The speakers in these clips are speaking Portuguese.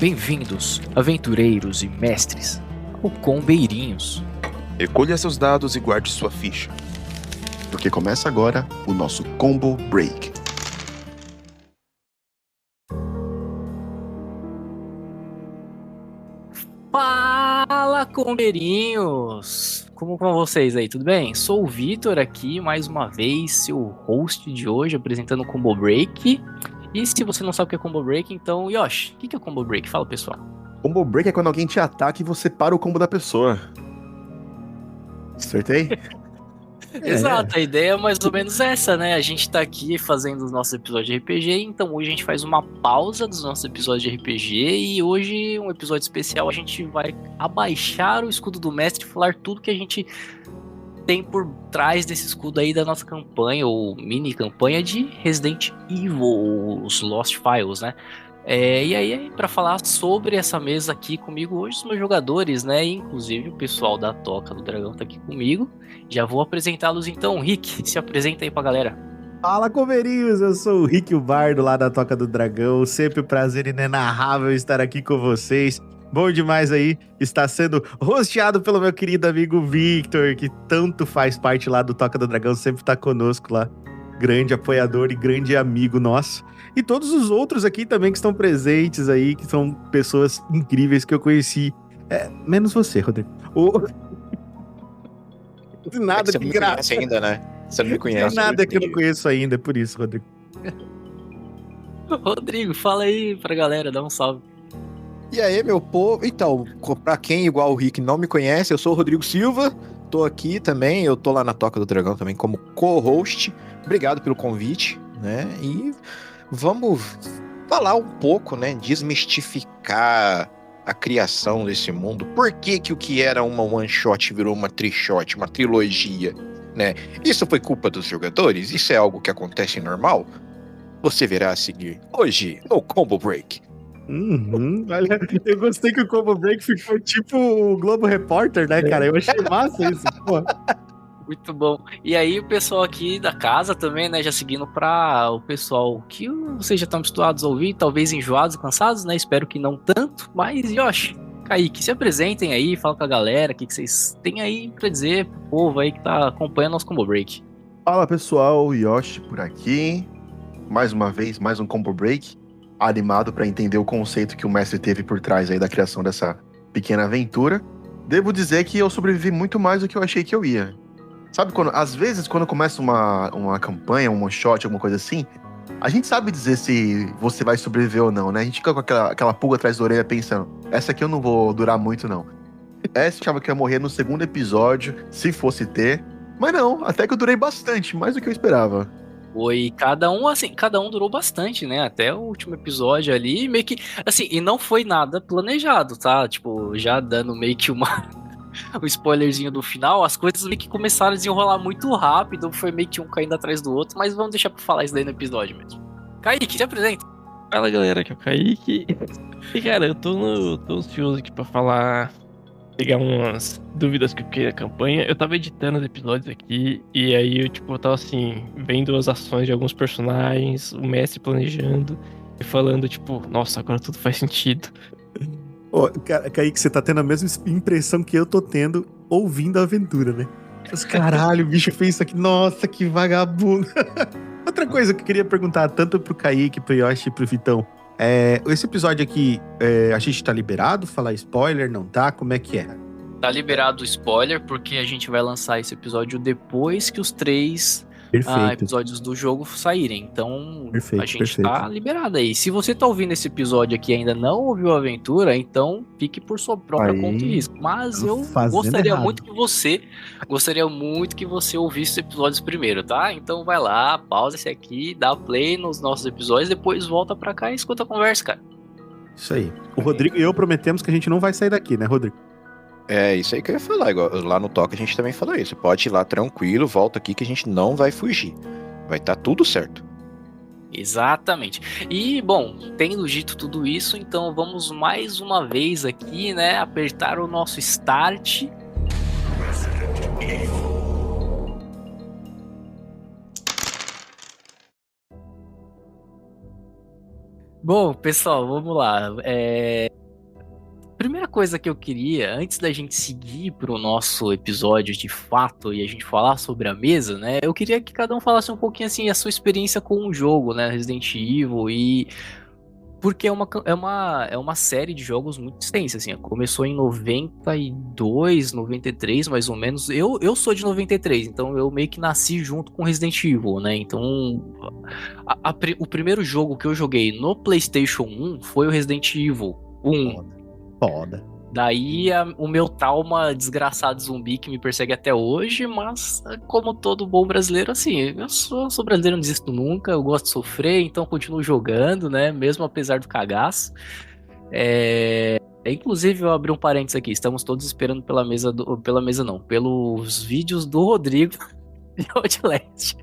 Bem-vindos, aventureiros e mestres, ao Combeirinhos. Recolha seus dados e guarde sua ficha. Porque começa agora o nosso Combo Break. Fala, Combeirinhos! Como vão vocês aí, tudo bem? Sou o Vitor aqui, mais uma vez, seu host de hoje, apresentando o Combo Break. E se você não sabe o que é Combo Break, então, Yoshi, o que é Combo Break? Fala, pessoal. Combo Break é quando alguém te ataca e você para o combo da pessoa. Acertei? Exato, a ideia é mais ou menos essa, né? A gente tá aqui fazendo os nossos episódios de RPG, então hoje a gente faz uma pausa dos nossos episódios de RPG e hoje, um episódio especial, a gente vai abaixar o escudo do mestre e falar tudo que a gente tem por trás desse escudo aí da nossa campanha, ou mini campanha de Resident Evil, os Lost Files, né? E aí, para falar sobre essa mesa aqui comigo hoje, os meus jogadores, né? Inclusive o pessoal da Toca do Dragão tá aqui comigo. Já vou apresentá-los então. Rick, se apresenta aí pra galera. Fala, Coveirinhos! Eu sou o Rick, o bardo lá da Toca do Dragão. Sempre um prazer inenarrável estar aqui com vocês. Bom demais aí estar sendo hosteado pelo meu querido amigo Victor, que tanto faz parte lá do Toca do Dragão, sempre tá conosco lá. Grande apoiador e grande amigo nosso. E todos os outros aqui também que estão presentes aí, que são pessoas incríveis que eu conheci. Menos você, Rodrigo. Nada você que não me graça. conhece ainda, né? Você não me conhece. Nada que eu não conheço ainda, é por isso, Rodrigo. Rodrigo, fala aí pra galera, dá um salve. E aí, meu povo? Então, pra quem igual o Rick não me conhece, eu sou o Rodrigo Silva. Tô aqui também, eu tô lá na Toca do Dragão também como co-host. Obrigado pelo convite, né? E vamos falar um pouco, né? Desmistificar a criação desse mundo. Por que que o que era uma one-shot virou uma tri-shot, uma trilogia, né? Isso foi culpa dos jogadores? Isso é algo que acontece normal? Você verá a seguir hoje no Combo Break. Olha, eu gostei que o Combo Break ficou tipo o Globo Repórter, né, cara? Eu achei massa isso, pô. Muito bom. E aí o pessoal aqui da casa também, né, já seguindo para o pessoal que vocês já estão habituados a ouvir, talvez enjoados e cansados, né, espero que não tanto, mas Yoshi, Kaique, se apresentem aí, fala com a galera, o que vocês têm aí pra dizer pro povo aí que tá acompanhando nosso Combo Break. Fala pessoal, Yoshi por aqui. Mais uma vez, mais um Combo Break. Animado para entender o conceito que o mestre teve por trás aí da criação dessa pequena aventura. Devo dizer que eu sobrevivi muito mais do que eu achei que eu ia. Sabe, às vezes, quando começa uma campanha, um one-shot, alguma coisa assim, a gente sabe dizer se você vai sobreviver ou não, né? A gente fica com aquela pulga atrás da orelha pensando, essa aqui eu não vou durar muito, não. Essa achava que ia morrer no segundo episódio, se fosse ter. Mas não, até que eu durei bastante, mais do que eu esperava. Foi cada um durou bastante, né? Até o último episódio ali, meio que, assim, e não foi nada planejado, tá? Tipo, já dando meio que um spoilerzinho do final, as coisas meio que começaram a desenrolar muito rápido, foi meio que um caindo atrás do outro, mas vamos deixar pra falar isso daí no episódio mesmo. Kaique, se apresenta. Fala galera, aqui é o Kaique. E cara, eu tô ansioso aqui pra falar, pegar umas dúvidas que eu fiquei na campanha. Eu tava editando os episódios aqui, e aí eu tava assim, vendo as ações de alguns personagens, o mestre planejando, e falando nossa, agora tudo faz sentido. Kaique, você tá tendo a mesma impressão que eu tô tendo ouvindo a aventura, né? Mas caralho, o bicho fez isso aqui, nossa, que vagabundo. Outra coisa que eu queria perguntar, tanto pro Kaique, pro Yoshi e pro Vitão. Esse episódio aqui, a gente tá liberado? Falar spoiler, não tá? Como é que é? Tá liberado o spoiler, porque a gente vai lançar esse episódio depois que os 3 episódios do jogo saírem. Então, a gente tá liberado aí. Se você tá ouvindo esse episódio aqui e ainda não ouviu a aventura, então fique por sua própria conta e risco. Mas eu gostaria muito que você ouvisse os episódios primeiro, tá? Então vai lá, pausa esse aqui, dá play nos nossos episódios, depois volta pra cá e escuta a conversa, cara. Isso aí. O Rodrigo e eu prometemos que a gente não vai sair daqui, né, Rodrigo? É isso aí que eu ia falar. Igual, lá no Toca a gente também falou isso. Pode ir lá tranquilo, volta aqui que a gente não vai fugir. Vai estar tudo certo. Exatamente. E, bom, tendo dito tudo isso, então vamos mais uma vez aqui, né, apertar o nosso start. Bom, pessoal, vamos lá. primeira coisa que eu queria, antes da gente seguir pro nosso episódio de fato e a gente falar sobre a mesa, né? Eu queria que cada um falasse um pouquinho assim a sua experiência com o jogo, né? Resident Evil e porque é uma série de jogos muito extensa, assim. Começou em 92, 93, mais ou menos. Eu sou de 93, então eu meio que nasci junto com Resident Evil, né? Então, o primeiro jogo que eu joguei no PlayStation 1 foi o Resident Evil 1. Foda. Daí o meu trauma desgraçado zumbi que me persegue até hoje, mas como todo bom brasileiro, assim, eu sou brasileiro, não desisto nunca, eu gosto de sofrer, então continuo jogando, né, mesmo apesar do cagaço. Inclusive, eu abri um parênteses aqui, estamos todos esperando pelos vídeos do Rodrigo de Outlast.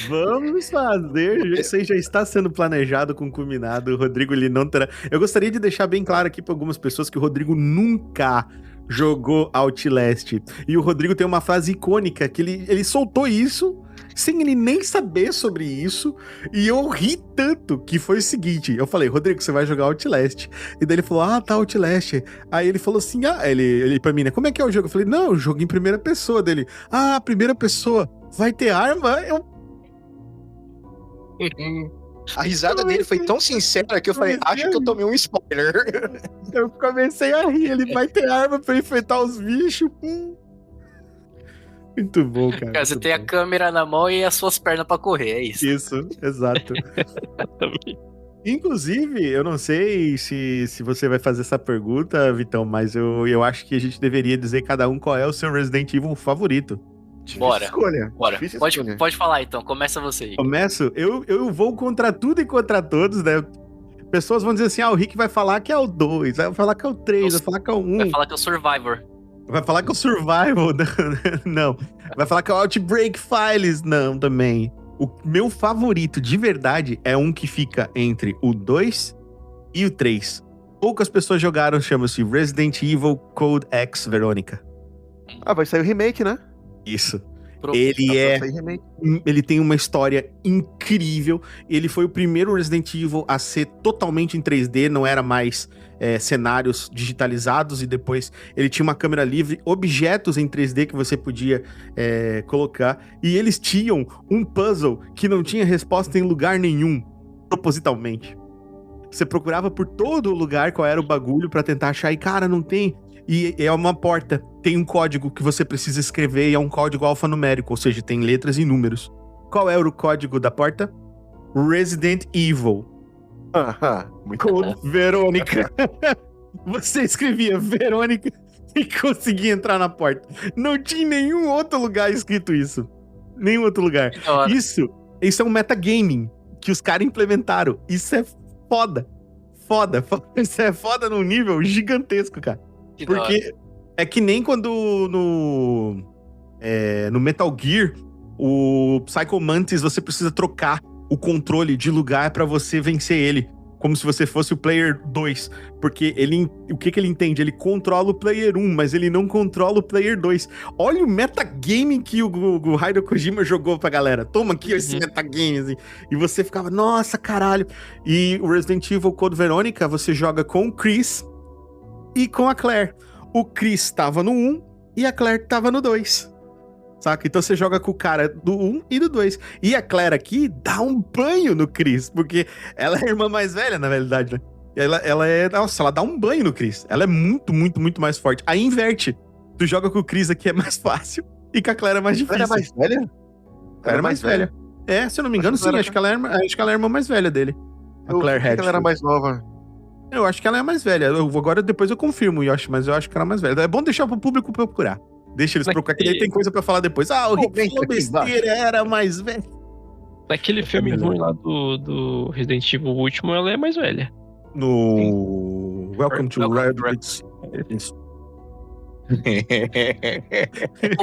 Vamos fazer. Isso aí já está sendo planejado com culminado. O Rodrigo, ele não terá. Eu gostaria de deixar bem claro aqui para algumas pessoas que o Rodrigo nunca jogou Outlast. E o Rodrigo tem uma frase icônica que ele soltou isso sem ele nem saber sobre isso. E eu ri tanto que foi o seguinte: eu falei, Rodrigo, você vai jogar Outlast. E daí ele falou, tá, Outlast. Aí ele falou assim, ele pra mim, né? Como é que é o jogo? Eu falei, não, eu jogo em primeira pessoa dele. Primeira pessoa. Vai ter arma? A risada dele foi tão sincera que eu falei, acho que eu tomei um spoiler. Eu comecei a rir, ele vai ter arma pra enfrentar os bichos. Muito bom, cara. Cara, você tem a câmera na mão e as suas pernas pra correr, é isso. Isso, exato. Inclusive, eu não sei se você vai fazer essa pergunta, Vitão, mas eu acho que a gente deveria dizer cada um qual é o seu Resident Evil favorito. Bora. Escolha. Bora. Difícil Pode escolha. falar então, começa você aí. Começo? Eu vou contra tudo e contra todos, né? Pessoas vão dizer assim, o Rick vai falar que é o 2, vai falar que é o 3, vai falar que é o 1. Vai falar que é o Survivor. Vai falar que é o Survival, não. Vai falar que é o Outbreak Files, não, também. O meu favorito, de verdade, é um que fica entre o 2 e o 3. Poucas pessoas jogaram, chama-se Resident Evil Code X Veronica. Vai sair o remake, né? Isso. Pronto. Vai sair remake. Ele tem uma história incrível. Ele foi o primeiro Resident Evil a ser totalmente em 3D, não era mais cenários digitalizados, e depois ele tinha uma câmera livre, objetos em 3D que você podia colocar, e eles tinham um puzzle que não tinha resposta em lugar nenhum, propositalmente. Você procurava por todo lugar qual era o bagulho pra tentar achar, e cara, não tem. E é uma porta, tem um código que você precisa escrever, e é um código alfanumérico, ou seja, tem letras e números. Qual era o código da porta? Resident Evil. Muito Code bom. Verônica. Você escrevia Verônica e conseguia entrar na porta. Não tinha nenhum outro lugar escrito isso. Nenhum outro lugar. Isso é um metagaming que os caras implementaram. Isso é foda. Foda. Isso é foda num nível gigantesco, cara. Porque é que nem quando no Metal Gear, o Psycho Mantis, você precisa trocar o controle de lugar pra você vencer ele. Como se você fosse o Player 2. Porque o que ele entende? Ele controla o Player 1, mas ele não controla o Player 2. Olha o metagaming que o Hideo Kojima jogou pra galera. Toma aqui esse metagame, assim. E você ficava, nossa, caralho. E o Resident Evil Code Veronica, você joga com o Chris e com a Claire. O Chris tava no 1 e a Claire tava no 2. Saca? Então você joga com o cara do 1 e do 2. E a Claire aqui dá um banho no Chris, porque ela é a irmã mais velha, na realidade, né? Ela dá um banho no Chris. Ela é muito, muito, muito mais forte. Aí inverte. Tu joga com o Chris aqui é mais fácil e com a Claire é mais difícil. Ela é mais velha? Ela é mais velha. Se eu não me engano, sim. Acho que ela é a irmã mais velha dele. A Claire Hedge. Ela era mais nova. Eu acho que ela é mais velha. Depois eu confirmo, Yoshi, mas eu acho que ela é mais velha. É bom deixar pro público procurar. Deixa eles procurar, que daí tem coisa pra falar depois. O Rick falou besteira, era mais velho. Naquele filme ruim lá do Resident Evil último, ela é mais velha. No Welcome to Red.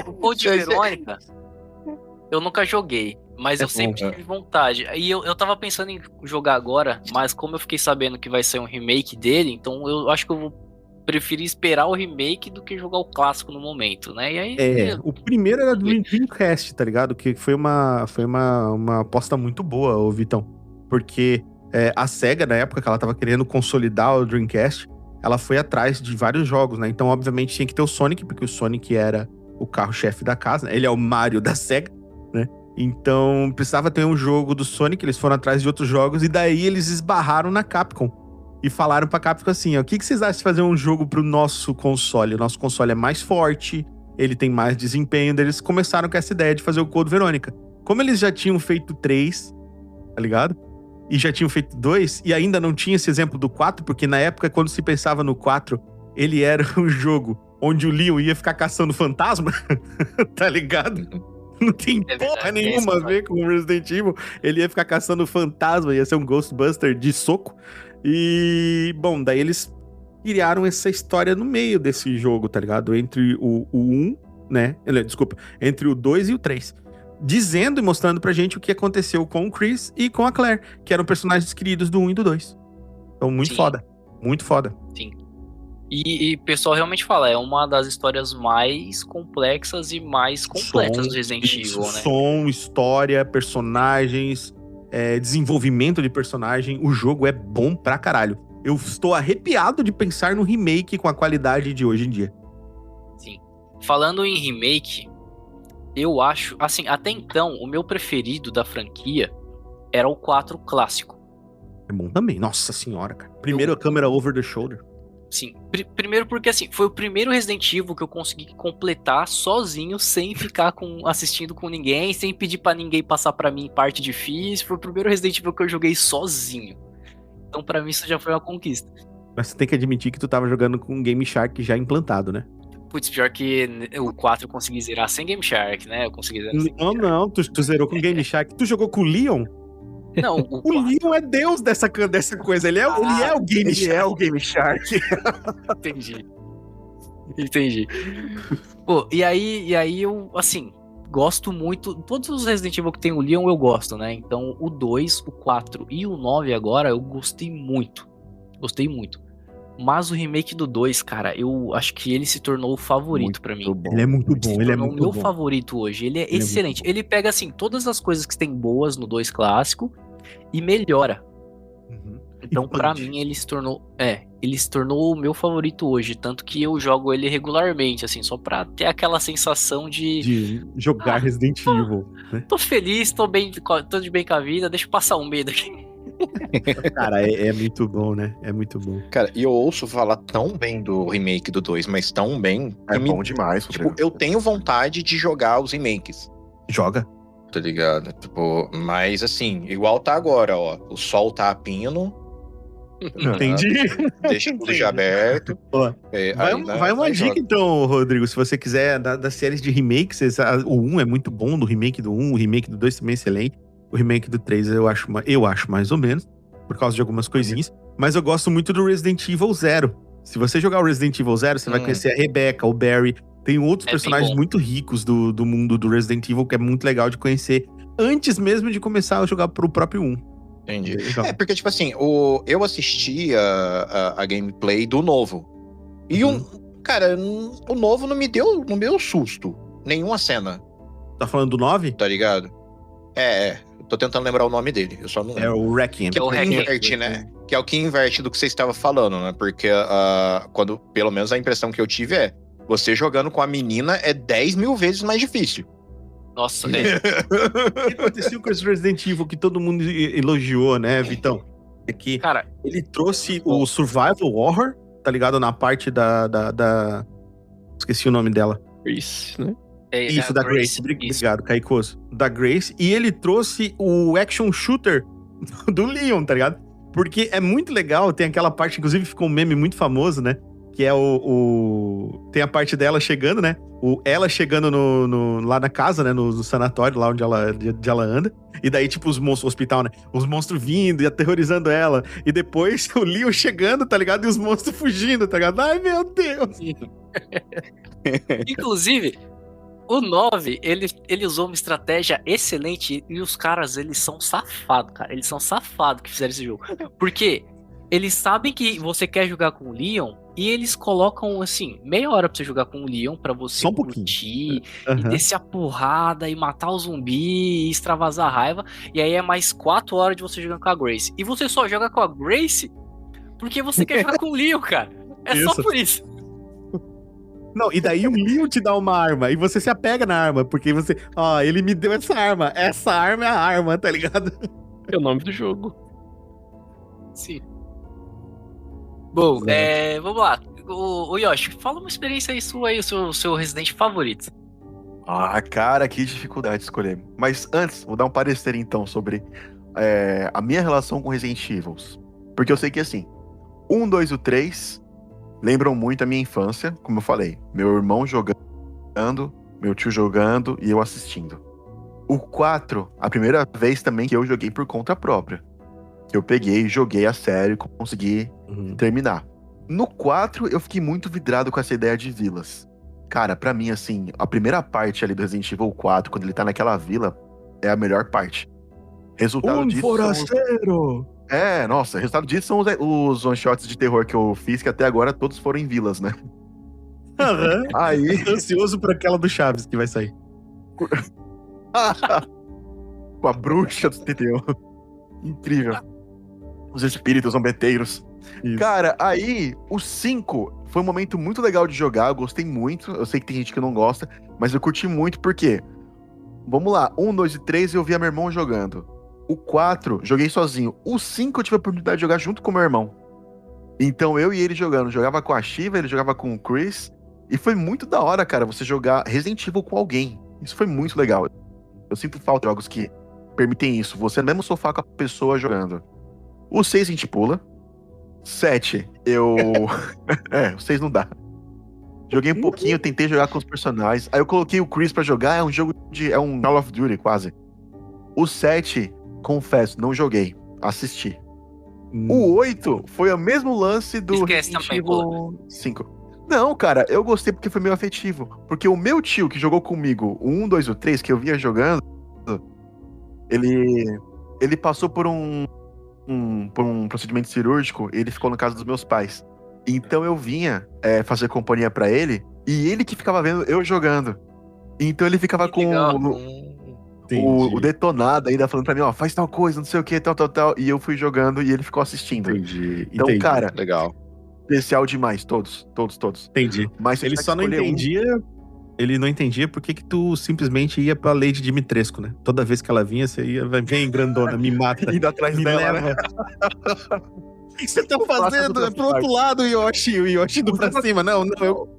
O Code Verônica, eu nunca joguei, mas eu sempre tive vontade. E eu tava pensando em jogar agora, mas como eu fiquei sabendo que vai sair um remake dele, então eu acho que eu vou preferir esperar o remake do que jogar o clássico no momento, né? E aí, o primeiro era do Dreamcast, tá ligado? Que foi uma aposta muito boa, ô Vitão. Porque a SEGA, na época que ela tava querendo consolidar o Dreamcast, ela foi atrás de vários jogos, né? Então, obviamente, tinha que ter o Sonic, porque o Sonic era o carro-chefe da casa, né? Ele é o Mario da SEGA, né? Então, precisava ter um jogo do Sonic, eles foram atrás de outros jogos, e daí eles esbarraram na Capcom. E falaram pra Capcom assim, ó, o que vocês acham de fazer um jogo pro nosso console? O nosso console é mais forte, ele tem mais desempenho, daí eles começaram com essa ideia de fazer o Code Verônica. Como eles já tinham feito 3, tá ligado? E já tinham feito 2, e ainda não tinha esse exemplo do 4, porque na época, quando se pensava no 4, ele era um jogo onde o Leon ia ficar caçando fantasma, tá ligado? Não tem porra nenhuma a ver com o Resident Evil. Ele ia ficar caçando fantasma, ia ser um Ghostbuster de soco. E, bom, daí eles criaram essa história no meio desse jogo, tá ligado? Entre o 1, né? Desculpa, entre o 2 e o 3. Dizendo e mostrando pra gente o que aconteceu com o Chris e com a Claire, que eram personagens queridos do 1 e do 2. Então, muito foda. Muito foda. Sim. E o pessoal realmente fala, é uma das histórias mais complexas e mais completas do Resident Evil, né? Som, história, personagens, desenvolvimento de personagem. O jogo é bom pra caralho. Eu estou arrepiado de pensar no remake com a qualidade de hoje em dia. Sim. Falando em remake, eu acho... Assim, até então, o meu preferido da franquia era o 4 clássico. É bom também. Nossa senhora, cara. Primeiro a câmera over the shoulder. Sim, primeiro porque assim, foi o primeiro Resident Evil que eu consegui completar sozinho, sem ficar assistindo com ninguém, sem pedir pra ninguém passar pra mim parte difícil. Foi o primeiro Resident Evil que eu joguei sozinho. Então pra mim isso já foi uma conquista. Mas você tem que admitir que tu tava jogando com um Game Shark já implantado, né? Putz, pior que o 4 eu consegui zerar sem Game Shark, né? Eu consegui zerar sem Game Shark. Não, tu zerou com Game Shark. Tu jogou com o Leon? Não, o Leon é deus dessa coisa. Ele é o Game Shark. Ele é o Game Shark. Entendi. Pô, e aí eu, assim, gosto muito. Todos os Resident Evil que tem o Leon eu gosto, né? Então o 2, o 4 e o 9 agora eu gostei muito. Gostei muito. Mas o remake do 2, cara, eu acho que ele se tornou o favorito pra mim. Ele é muito bom, ele é muito bom. O meu favorito hoje, ele é excelente. Ele pega, assim, todas as coisas que tem boas no 2 clássico e melhora. Então, pra mim, ele se tornou o meu favorito hoje. Tanto que eu jogo ele regularmente, assim, só pra ter aquela sensação de jogar Resident Evil. Né? Tô feliz, tô de bem com a vida, deixa eu passar um medo aqui. Cara, é muito bom, né? É muito bom. Cara, e eu ouço falar tão bem do remake do 2, mas tão bem. É bom demais. Tipo, eu tenho vontade de jogar os remakes. Joga. Tá ligado? Tipo, mas assim, igual tá agora, ó. O sol tá a pino. Entendi. Deixa tudo já aberto. Vai uma dica então, Rodrigo, se você quiser, das séries de remakes, o 1 é muito bom, do remake do 1, o remake do 2 também é excelente, o remake do 3 eu acho mais ou menos, por causa de algumas coisinhas, mas eu gosto muito do Resident Evil 0. Se você jogar o Resident Evil 0, você vai conhecer a Rebecca, o Barry, tem outros personagens muito ricos do mundo do Resident Evil, que é muito legal de conhecer, antes mesmo de começar a jogar pro próprio 1. Entendi. Porque, tipo assim, eu assisti a gameplay do novo. E cara, o novo não me deu susto. Nenhuma cena. Tá falando do 9? Tá ligado? Eu tô tentando lembrar o nome dele. Eu só não lembro. É o Requiem. Que é o que inverte, né? Que é o que inverte do que você estava falando, né? Porque quando, pelo menos a impressão que eu tive você jogando com a menina é 10 mil vezes mais difícil. Nossa, O que aconteceu com esse Resident Evil que todo mundo elogiou, né, Vitão? É que cara, ele trouxe o Survival Horror, tá ligado? Na parte da... Esqueci o nome dela. Grace, né? Isso, da Grace. Obrigado, Caicos. Da Grace. E ele trouxe o action shooter do Leon, tá ligado? Porque é muito legal, tem aquela parte, inclusive ficou um meme muito famoso, né? Que é tem a parte dela chegando, né? Ela chegando lá na casa, né? No sanatório, lá onde ela anda. E daí, tipo, os monstros, hospital, né? Os monstros vindo e aterrorizando ela. E depois o Leon chegando, tá ligado? E os monstros fugindo, tá ligado? Ai, meu Deus! Inclusive, o 9, ele usou uma estratégia excelente. E os caras, eles são safados, cara. Eles são safados que fizeram esse jogo. Porque eles sabem que você quer jogar com o Leon. E eles colocam, assim, meia hora pra você jogar com o Leon, pra você curtir, e descer a porrada, e matar o zumbi, e extravasar a raiva. E aí é mais 4 horas de você jogando com a Grace. E você só joga com a Grace porque você quer jogar com o Leon, cara. É só Isso. por isso. Não, e daí o Leon te dá uma arma e você se apega na arma, porque você, ele me deu essa arma é a arma, tá ligado? É o nome do jogo. Sim. Bom, Exato. vamos lá. O Yoshi, fala uma experiência aí sua aí, o seu Resident favorito. Ah, cara, que dificuldade de escolher. Mas antes, vou dar um parecer então sobre a minha relação com Resident Evil. Porque eu sei que assim, 1, 2 e o 3 lembram muito a minha infância, como eu falei. Meu irmão jogando, meu tio jogando e eu assistindo. O 4, a primeira vez também que eu joguei por conta própria. Que eu peguei, joguei a sério e consegui terminar. No 4, eu fiquei muito vidrado com essa ideia de vilas. Cara, pra mim, assim, a primeira parte ali do Resident Evil 4, quando ele tá naquela vila, é a melhor parte. Resultado disso forasteiro! nossa, resultado disso são os one-shots de terror que eu fiz, que até agora todos foram em vilas, né? Aham. Aí, Ansioso por aquela do Chaves que vai sair. com a bruxa do TTO. Incrível. Os espíritos zombeteiros. Isso. Cara, aí, o 5 foi um momento muito legal de jogar, eu gostei muito. Eu sei que tem gente que não gosta, mas eu curti muito porque, vamos lá, 1, 2 e 3 eu via meu irmão jogando. O 4, joguei sozinho. O 5 eu tive a oportunidade de jogar junto com meu irmão. Então eu e ele jogando. Jogava com a Shiva, ele jogava com o Chris. E foi muito da hora, cara, você jogar Resident Evil com alguém. Isso foi muito legal. Eu sinto falta de jogos que permitem isso. Você no mesmo sofá com a pessoa jogando. O 6 a gente pula. 7, o 6 não dá. Joguei um pouquinho, tentei jogar com os personagens. Aí eu coloquei o Chris pra jogar, é um jogo é um Call of Duty, quase. O 7, confesso, não joguei. Assisti. O 8 foi o mesmo lance do Esquece Resident também, Evil 5. Não, cara, eu gostei porque foi meio afetivo. Porque o meu tio que jogou comigo, o 1, 2 e o 3, que eu via jogando, ele passou por um procedimento cirúrgico, ele ficou na casa dos meus pais. Então eu vinha fazer companhia pra ele, e ele que ficava vendo eu jogando. Então ele ficava Que legal. o detonado ainda falando pra mim, faz tal coisa, não sei o que, tal. E eu fui jogando e ele ficou assistindo. Entendi. Então, cara, Legal. especial demais, todos. Entendi. Mas se eu Ele tivesse só não que escolher entendia. Ele não entendia por que tu simplesmente ia pra Lady Dimitrescu, né? Toda vez que ela vinha, você ia, vem grandona, me mata, indo atrás me dela, leva. né? O que você tá fazendo? É pro outro lado, Yoshi. O Yoshi indo pra cima. Não, eu...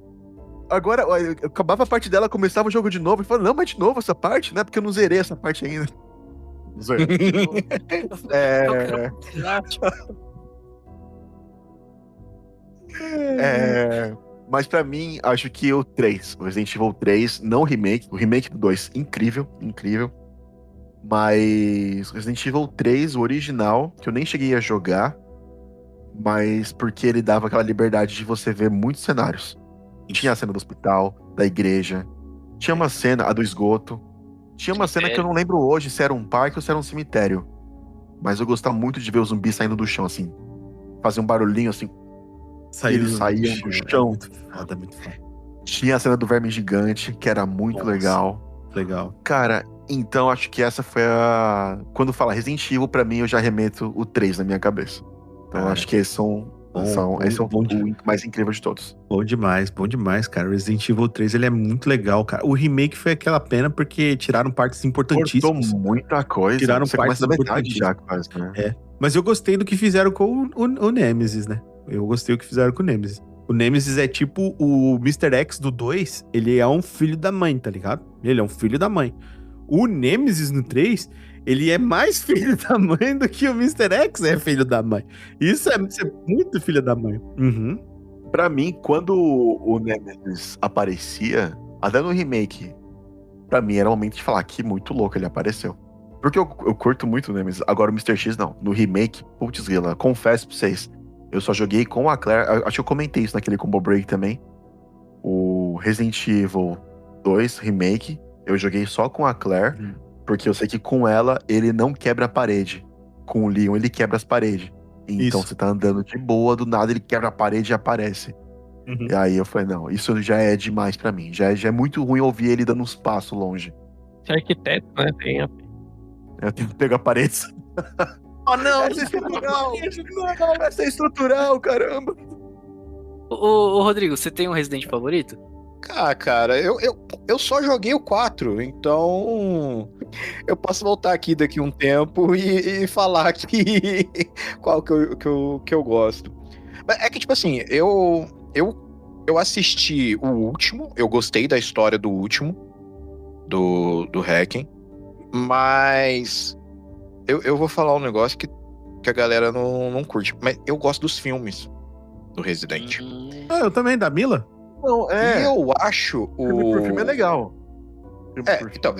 Agora, acabava a parte dela, começava o jogo de novo. E falava, não, mas de novo essa parte, né? Porque eu não zerei essa parte ainda. Zerei. Mas pra mim, acho que o 3, o Resident Evil 3, não o remake do 2, incrível. Mas Resident Evil 3, o original, que eu nem cheguei a jogar, mas porque ele dava aquela liberdade de você ver muitos cenários. Tinha a cena do hospital, da igreja, tinha uma cena, a do esgoto, tinha uma cena que eu não lembro hoje se era um parque ou se era um cemitério. Mas eu gostava muito de ver os zumbis saindo do chão, assim. Fazer um barulhinho, assim. Eles saíam do chão. Muito foda. Tinha a cena do verme gigante, que era muito legal. Legal. Cara, então acho que essa foi a... Quando fala Resident Evil, pra mim, eu já remeto o 3 na minha cabeça. Então acho que esse é o mais incrível de todos. Bom demais, cara. Resident Evil 3, ele é muito legal, cara. O remake foi aquela pena porque tiraram partes importantíssimas. Cortou muita coisa. Tiraram Você partes começa da metade já, importantíssimas. quase, né? Mas eu gostei do que fizeram com o Nemesis, né? Eu gostei do que fizeram com o Nemesis. O Nemesis é tipo o Mr. X do 2, ele é um filho da mãe, tá ligado? Ele é um filho da mãe. O Nemesis no 3, ele é mais filho da mãe do que o Mr. X é filho da mãe. Isso é muito filho da mãe. Uhum. Pra mim, quando o Nemesis aparecia, até no remake, pra mim era o momento de falar que muito louco ele apareceu. Porque eu curto muito o Nemesis. Agora o Mr. X não. No remake, putz grila, confesso pra vocês, eu só joguei com a Claire. Acho que eu comentei isso naquele Combo Break também. O Resident Evil 2 Remake, eu joguei só com a Claire, porque eu sei que com ela ele não quebra a parede. Com o Leon ele quebra as paredes. Então você tá andando de boa, do nada ele quebra a parede e aparece. E aí eu falei, não, isso já é demais pra mim. Já é muito ruim ouvir ele dando uns passos longe. Esse arquiteto, né? Eu tenho que pegar paredes. Oh não, essa é estrutural! Essa é estrutural, caramba! Ô, Rodrigo, você tem um Resident favorito? Ah, cara, eu só joguei o 4, então eu posso voltar aqui daqui um tempo e falar aqui qual que eu gosto. Mas é que, tipo assim, eu assisti o último, eu gostei da história do último, do Hacken, mas eu vou falar um negócio que a galera não curte, mas eu gosto dos filmes do Resident. Eu também, da Mila? Não, E eu acho filme por filme é legal. Então,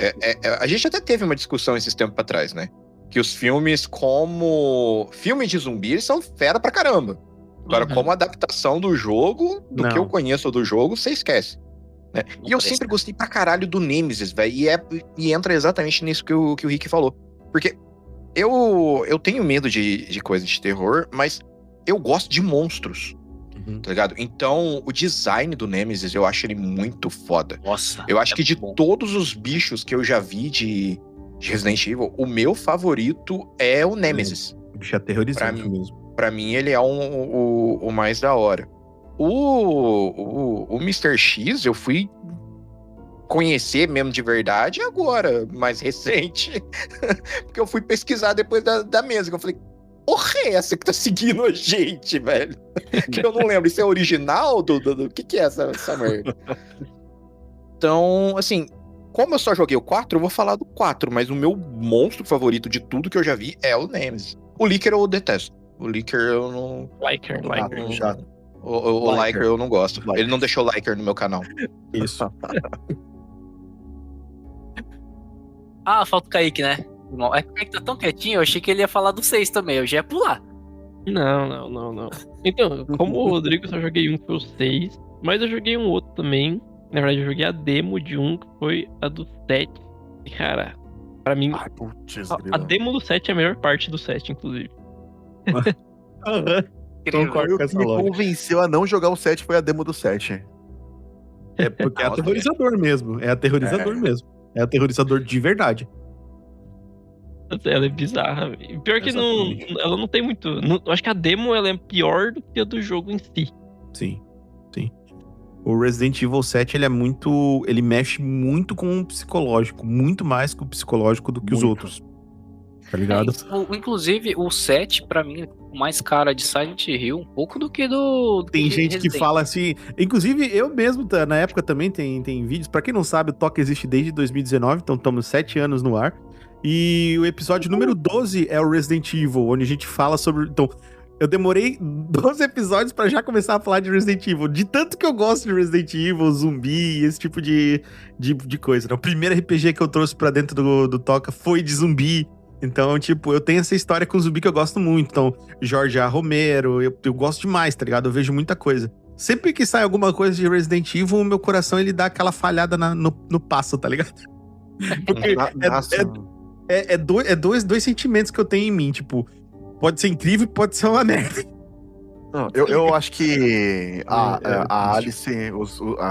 a gente até teve uma discussão esses tempos pra trás, né? Que os filmes como filmes de zumbi eles são fera pra caramba. Agora, como adaptação do jogo, do que eu conheço do jogo, você esquece. Né? E eu sempre gostei pra caralho do Nemesis, velho. E entra exatamente nisso que o Rick falou. Porque eu tenho medo de coisa de terror, mas eu gosto de monstros. Tá ligado? Então, o design do Nemesis, eu acho ele muito foda. Nossa. Eu acho que de todos os bichos que eu já vi de Resident Evil, o meu favorito é o Nemesis. O bicho é aterrorizante mesmo. Pra mim, ele é o mais da hora. O Mr. X, eu fui conhecer mesmo de verdade agora, mais recente. Porque eu fui pesquisar depois da mesa, que eu falei, porra é essa que tá seguindo a gente, velho? Que eu não lembro. Isso é original? Do que é essa merda? Então, assim, como eu só joguei o 4, eu vou falar do 4, mas o meu monstro favorito de tudo que eu já vi é o Nemesis. O Licker eu detesto. O Licker eu não... Liker. O Liker eu não gosto. Ele não deixou o Liker no meu canal. Isso. Falta o Kaique, né? É que o Kaique tá tão quietinho, eu achei que ele ia falar do 6 também, eu já ia pular. Não. Então, como o Rodrigo só joguei um que foi o 6, mas eu joguei um outro também. Na verdade, eu joguei a demo de um, que foi a do 7. E, cara, pra mim, a demo do 7 é a melhor parte do 7, inclusive. Concordo com essa me lógica. convenceu a não jogar o 7 foi a demo do 7. É porque é aterrorizador mesmo. É aterrorizador mesmo. É aterrorizador de verdade. Ela é bizarra. Véio. Pior que ela não tem muito... eu acho que a demo ela é pior do que a do jogo em si. Sim. O Resident Evil 7, ele é muito... Ele mexe muito com o psicológico. Muito mais com o psicológico do que os outros. Tá ligado? Inclusive, o 7, pra mim, é mais cara de Silent Hill, um pouco do que do Tem que gente Resident. que fala assim... Inclusive, eu mesmo, na época também tem vídeos. Pra quem não sabe, o Toca existe desde 2019, então estamos 7 anos no ar. E o episódio número 12 é o Resident Evil, onde a gente fala sobre... Então, eu demorei 12 episódios pra já começar a falar de Resident Evil. De tanto que eu gosto de Resident Evil, zumbi, esse tipo de coisa. Né? O primeiro RPG que eu trouxe pra dentro do Toca foi de zumbi. Então, tipo, eu tenho essa história com zumbi que eu gosto muito. Então, Jorge A. Romero, eu gosto demais, tá ligado? Eu vejo muita coisa. Sempre que sai alguma coisa de Resident Evil, o meu coração, ele dá aquela falhada no passo, tá ligado? Porque dois sentimentos que eu tenho em mim, tipo, pode ser incrível e pode ser uma merda. Não, eu acho que a Alice,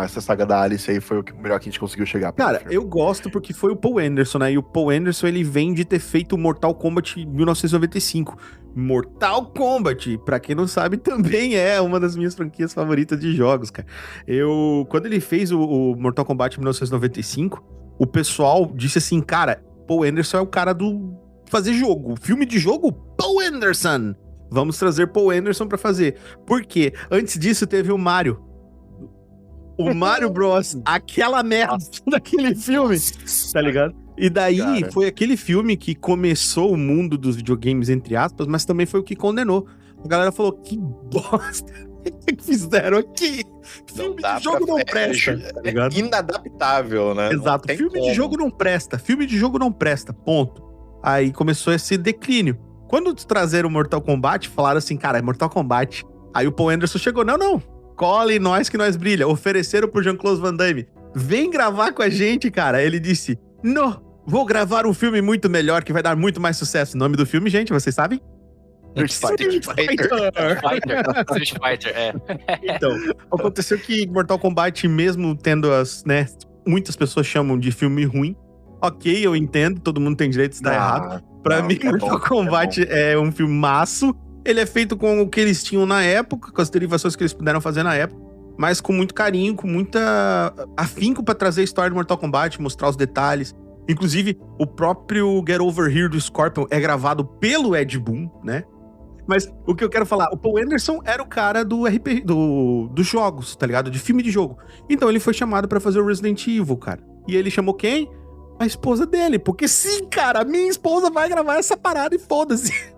essa saga da Alice aí foi o melhor que a gente conseguiu chegar. Cara, eu gosto porque foi o Paul Anderson, né? E o Paul Anderson, ele vem de ter feito o Mortal Kombat em 1995. Mortal Kombat, pra quem não sabe, também é uma das minhas franquias favoritas de jogos, cara. Quando ele fez o Mortal Kombat em 1995, o pessoal disse assim, cara, Paul Anderson é o cara do fazer jogo. Filme de jogo, Paul Anderson. Vamos trazer Paul Anderson pra fazer. Por quê? Antes disso teve o Mario. O Mario Bros. Aquela merda daquele filme, tá ligado? E daí foi aquele filme que começou o mundo dos videogames, entre aspas, mas também foi o que condenou. A galera falou, que bosta que fizeram aqui. Filme de jogo não presta, tá ligado? É inadaptável, né? Exato, filme de jogo não presta. Filme de jogo não presta, ponto. Aí começou esse declínio. Quando trazeram o Mortal Kombat, falaram assim, cara, é Mortal Kombat. Aí o Paul Anderson chegou, não, cole nós que nós brilha. Ofereceram pro Jean-Claude Van Damme, vem gravar com a gente, cara. Ele disse, não, vou gravar um filme muito melhor, que vai dar muito mais sucesso. O nome do filme, gente, vocês sabem? Street Fighter, é. Então, aconteceu que Mortal Kombat, mesmo tendo muitas pessoas chamam de filme ruim. Ok, eu entendo, todo mundo tem direito de estar errado. Pra mim, Mortal Kombat é um filmaço. Ele é feito com o que eles tinham na época, com as derivações que eles puderam fazer na época, mas com muito carinho, com muita afinco pra trazer a história do Mortal Kombat, mostrar os detalhes. Inclusive, o próprio Get Over Here do Scorpion é gravado pelo Ed Boon, né? Mas o que eu quero falar, o Paul Anderson era o cara do RPG, dos jogos, tá ligado? De filme de jogo. Então ele foi chamado pra fazer o Resident Evil, cara. E ele chamou quem? A esposa dele. Porque sim, cara, a minha esposa vai gravar essa parada e foda-se.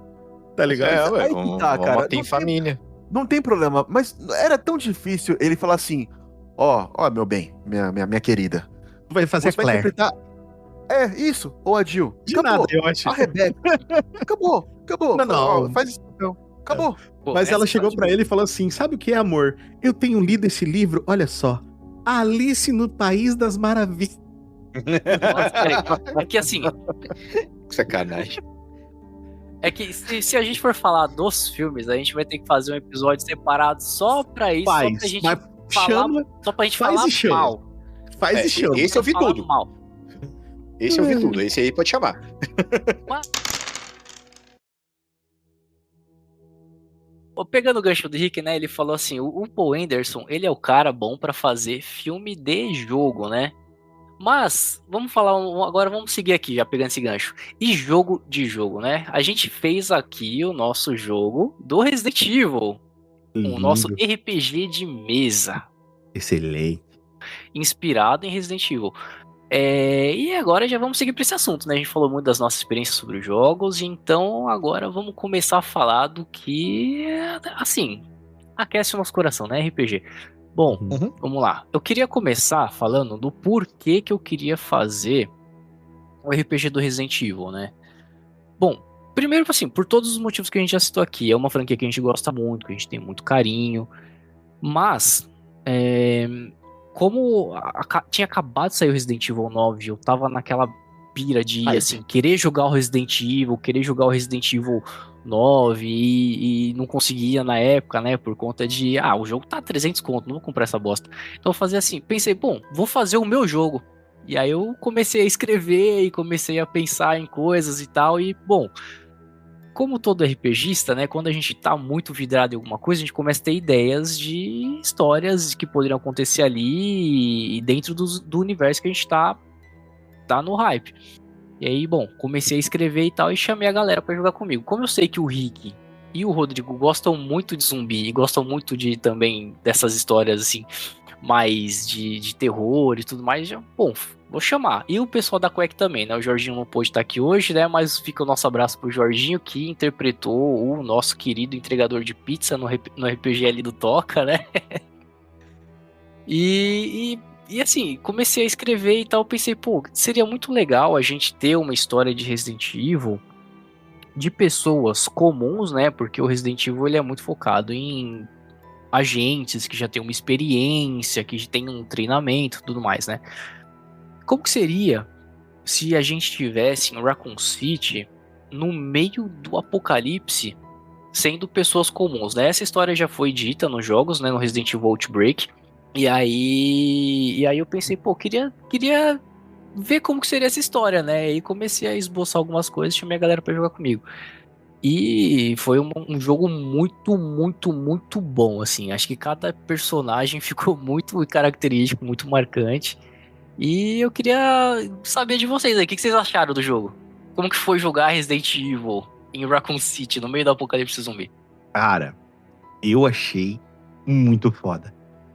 Tá ligado? ué, Aí que tá, cara. tem família. Não tem problema, mas era tão difícil ele falar assim, ó, meu bem, minha querida. Vai fazer Você vai Claire. interpretar... É, isso, ou a Jill. De nada, eu acho. A Rebeca. Acabou. Não. Ó, faz isso, então. Acabou. Pô, Mas ela essa chegou parte- pra ele e falou assim, sabe o que é amor? Eu tenho lido esse livro, olha só. Alice no País das Maravilhas. Nossa, peraí. É que assim, Sacanagem. é que se a gente for falar dos filmes, a gente vai ter que fazer um episódio separado só pra isso, só pra gente mas falar, chama, só pra gente faz falar e chama. mal. faz e chama. Esse eu vi Falar tudo. mal. Esse eu vi tudo. Esse aí pode chamar. Pegando o gancho do Rick, né, ele falou assim, o Paul Anderson, ele é o cara bom pra fazer filme de jogo, né? Mas, vamos falar, agora vamos seguir aqui, já pegando esse gancho. E jogo de jogo, né? A gente fez aqui o nosso jogo do Resident Evil, o nosso RPG de mesa, Excelente. inspirado em Resident Evil. E agora já vamos seguir para esse assunto, né? A gente falou muito das nossas experiências sobre os jogos, então agora vamos começar a falar do que, assim, aquece o nosso coração, né? RPG. Bom, vamos lá. Eu queria começar falando do porquê que eu queria fazer o RPG do Resident Evil, né? Bom, primeiro, assim, por todos os motivos que a gente já citou aqui. É uma franquia que a gente gosta muito, que a gente tem muito carinho. Mas, como tinha acabado de sair o Resident Evil 9, eu tava naquela pira de, assim, querer jogar o Resident Evil, querer jogar o Resident Evil 9 e não conseguia na época, né, por conta de, o jogo tá 300 conto, não vou comprar essa bosta. Então eu fazia assim, pensei, bom, vou fazer o meu jogo. E aí eu comecei a escrever e comecei a pensar em coisas e tal, e, bom, como todo RPGista, né, quando a gente tá muito vidrado em alguma coisa, a gente começa a ter ideias de histórias que poderiam acontecer ali e dentro do universo que a gente tá no hype. E aí, bom, comecei a escrever e tal e chamei a galera pra jogar comigo. Como eu sei que o Rick e o Rodrigo gostam muito de zumbi e gostam muito de também dessas histórias assim, mais de terror e tudo mais, bom, vou chamar. E o pessoal da Quack também, né? O Jorginho não pôde estar aqui hoje, né? Mas fica o nosso abraço pro Jorginho, que interpretou o nosso querido entregador de pizza no RPG ali do Toca, né? E assim, comecei a escrever e tal, pensei, pô, seria muito legal a gente ter uma história de Resident Evil de pessoas comuns, né? Porque o Resident Evil ele é muito focado em agentes que já têm uma experiência, que tem um treinamento e tudo mais, né? Como que seria se a gente tivesse em Raccoon City no meio do apocalipse sendo pessoas comuns, né? Essa história já foi dita nos jogos, né? No Resident Evil Outbreak. E aí eu pensei, pô, queria ver como que seria essa história, né? E comecei a esboçar algumas coisas, chamei a galera pra jogar comigo. E foi um jogo muito, muito, muito bom, assim. Acho que cada personagem ficou muito característico, muito marcante. E eu queria saber de vocês aí, o que vocês acharam do jogo? Como que foi jogar Resident Evil em Raccoon City, no meio do apocalipse zumbi? Cara, eu achei muito foda.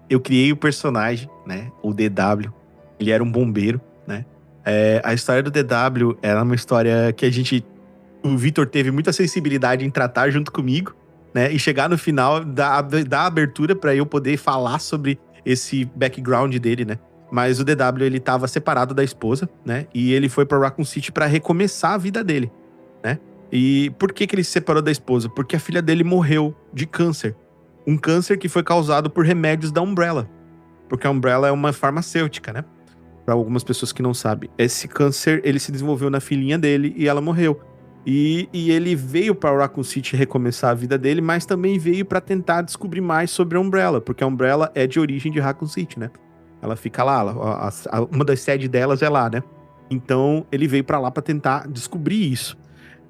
Eu criei o personagem, né? O DW. Ele era um bombeiro, né? A história do DW era uma história que o Vitor teve muita sensibilidade em tratar junto comigo, né? E chegar no final da abertura pra eu poder falar sobre esse background dele, né? Mas o DW, ele tava separado da esposa, né? E ele foi pra Raccoon City pra recomeçar a vida dele, né? E por que ele se separou da esposa? Porque a filha dele morreu de câncer. Um câncer que foi causado por remédios da Umbrella. Porque a Umbrella é uma farmacêutica, né? Pra algumas pessoas que não sabem. Esse câncer, ele se desenvolveu na filhinha dele e ela morreu. E ele veio pra Raccoon City recomeçar a vida dele, mas também veio pra tentar descobrir mais sobre a Umbrella. Porque a Umbrella é de origem de Raccoon City, né? Ela fica lá, uma das sedes delas é lá, né? Então, ele veio pra lá pra tentar descobrir isso.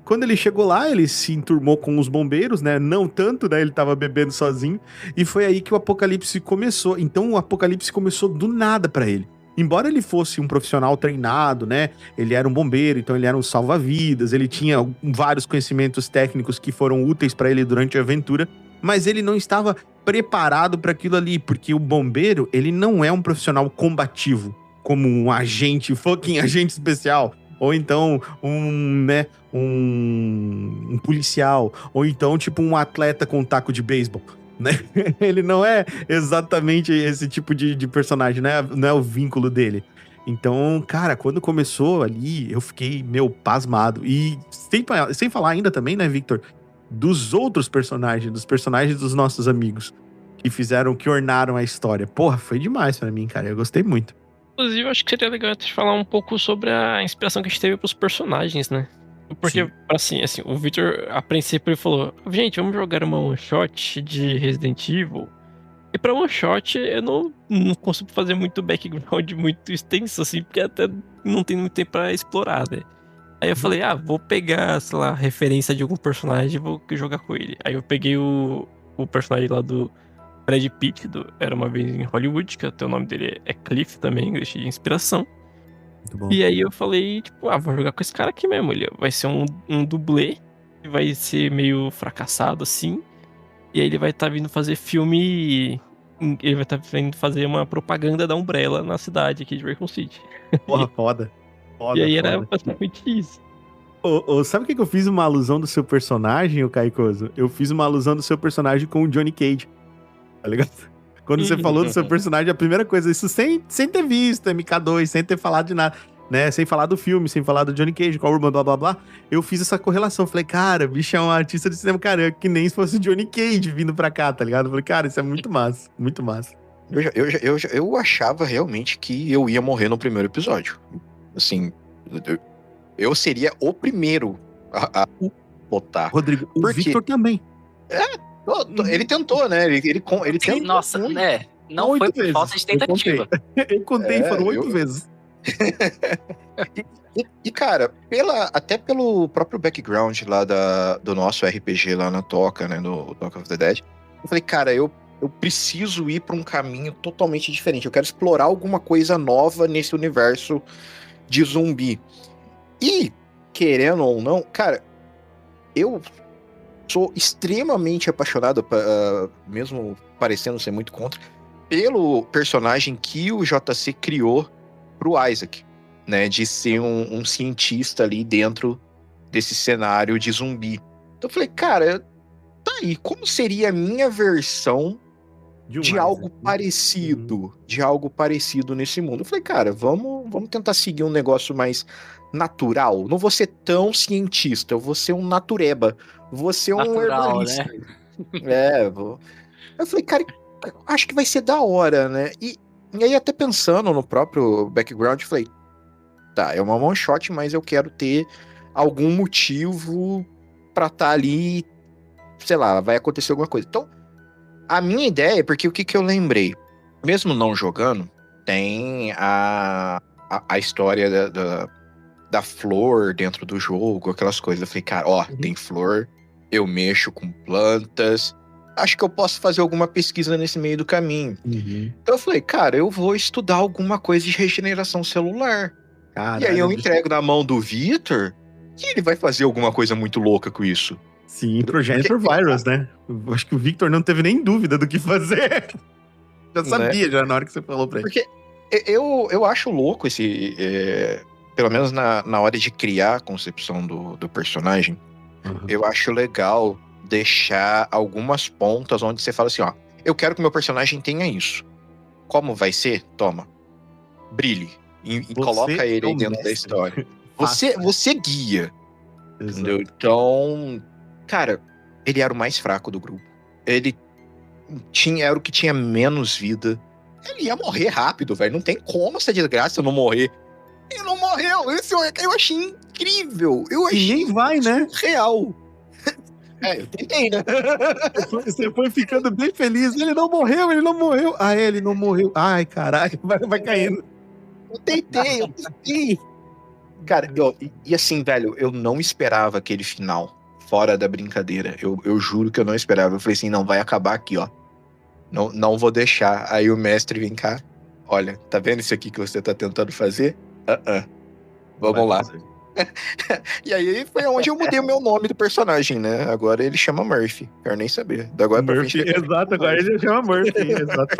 Quando ele chegou lá, ele se enturmou com os bombeiros, né? Não tanto, né? Ele tava bebendo sozinho. E foi aí que o apocalipse começou. Então o apocalipse começou do nada pra ele. Embora ele fosse um profissional treinado, né? Ele era um bombeiro, então ele era um salva-vidas, ele tinha vários conhecimentos técnicos que foram úteis pra ele durante a aventura, mas ele não estava preparado para aquilo ali, porque o bombeiro, ele não é um profissional combativo, como um fucking agente especial, ou então um policial, ou então tipo um atleta com um taco de beisebol. Né? Ele não é exatamente esse tipo de personagem, né? Não é o vínculo dele. Então, cara, quando começou ali, eu fiquei, pasmado. E sem falar ainda também, né, Victor, dos outros personagens, dos personagens dos nossos amigos, que ornaram a história. Porra, foi demais pra mim, cara. Eu gostei muito. Inclusive, eu acho que seria legal até falar um pouco sobre a inspiração que a gente teve pros personagens, né? Porque, assim, o Victor, a princípio, ele falou: gente, vamos jogar uma one-shot de Resident Evil. E pra one-shot, eu não consigo fazer muito background muito extenso, assim, porque até não tem muito tempo pra explorar, né? Aí eu falei, vou pegar, sei lá, referência de algum personagem e vou jogar com ele. Aí eu peguei o personagem lá do Brad Pitt, do Era Uma Vez em Hollywood, que até o nome dele é Cliff também, deixei de inspiração. Muito bom. E aí eu falei, tipo, vou jogar com esse cara aqui mesmo. Ele vai ser um dublê, que vai ser meio fracassado, assim. E aí ele vai estar vindo fazer filme... Ele vai estar vindo fazer uma propaganda da Umbrella na cidade aqui de Raccoon City. Porra, foda. E aí era basicamente isso. Sabe o que eu fiz uma alusão do seu personagem, o Caicozzo? Eu fiz uma alusão do seu personagem com o Johnny Cage. Tá ligado? Quando você falou do seu personagem, a primeira coisa, isso sem ter visto MK2, sem ter falado de nada, né? Sem falar do filme, sem falar do Johnny Cage, com a Urban, blá, blá, blá. Eu fiz essa correlação. Falei, cara, o bicho é um artista de cinema, cara, que nem se fosse o Johnny Cage vindo pra cá, tá ligado? Falei, cara, isso é muito massa, muito massa. Eu achava realmente que eu ia morrer no primeiro episódio. Assim, eu seria o primeiro a botar. Rodrigo, o Victor também. Ele tentou, né? Ele tentou. Nossa, né? Não foi por falta de tentativa. Eu contei, foram 8 vezes. E cara, até pelo próprio background lá do nosso RPG lá na Toca, né? No Toca of the Dead. Eu falei, cara, eu preciso ir pra um caminho totalmente diferente. Eu quero explorar alguma coisa nova nesse universo de zumbi. E, querendo ou não, cara, eu sou extremamente apaixonado, mesmo parecendo ser muito contra, pelo personagem que o JC criou pro Isaac, né? De ser um cientista ali dentro desse cenário de zumbi. Então eu falei, cara, tá aí, como seria a minha versão de algo parecido, de algo parecido nesse mundo? Eu falei, cara, vamos tentar seguir um negócio mais natural. Não vou ser tão cientista, eu vou ser um natureba, vou ser um herbalista. Né? Eu falei, cara, acho que vai ser da hora, né? E aí até pensando no próprio background, eu falei, tá, é uma one shot, mas eu quero ter algum motivo pra estar ali, sei lá, vai acontecer alguma coisa. Então, a minha ideia, porque o que eu lembrei, mesmo não jogando, tem a história da flor dentro do jogo, aquelas coisas. Eu falei, cara, tem flor, eu mexo com plantas, acho que eu posso fazer alguma pesquisa nesse meio do caminho. Então eu falei, cara, eu vou estudar alguma coisa de regeneração celular. Caralho, e aí eu entrego na mão do Victor e ele vai fazer alguma coisa muito louca com isso. Sim, Progenitor Virus, né? Eu acho que o Victor não teve nem dúvida do que fazer. Já sabia, já na hora que você falou pra ele. Porque eu acho louco esse... pelo menos na hora de criar a concepção do personagem, eu acho legal deixar algumas pontas onde você fala assim, eu quero que meu personagem tenha isso. Como vai ser? Toma. Brilhe. E coloca ele aí dentro da história. Você guia. Entendeu? Então... Cara, ele era o mais fraco do grupo. Ele era o que tinha menos vida. Ele ia morrer rápido, velho. Não tem como essa desgraça não morrer. Ele não morreu. Eu achei incrível. Ninguém vai, né? Real. Eu tentei, né? Você foi ficando bem feliz. Ele não morreu. Ele não morreu. Ai, caralho. Vai caindo. Eu tentei. Cara, e assim, velho, eu não esperava aquele final. Fora da brincadeira. Eu juro que eu não esperava. Eu falei assim, não, vai acabar aqui, ó. Não, não vou deixar. Aí o mestre vem cá. Olha, tá vendo isso aqui que você tá tentando fazer? Vamos lá. E aí foi onde eu mudei o meu nome do personagem, né? Agora ele chama Murphy. Quero nem saber. Da agora pra Murphy, frente. exato, agora ele chama Murphy. Exato,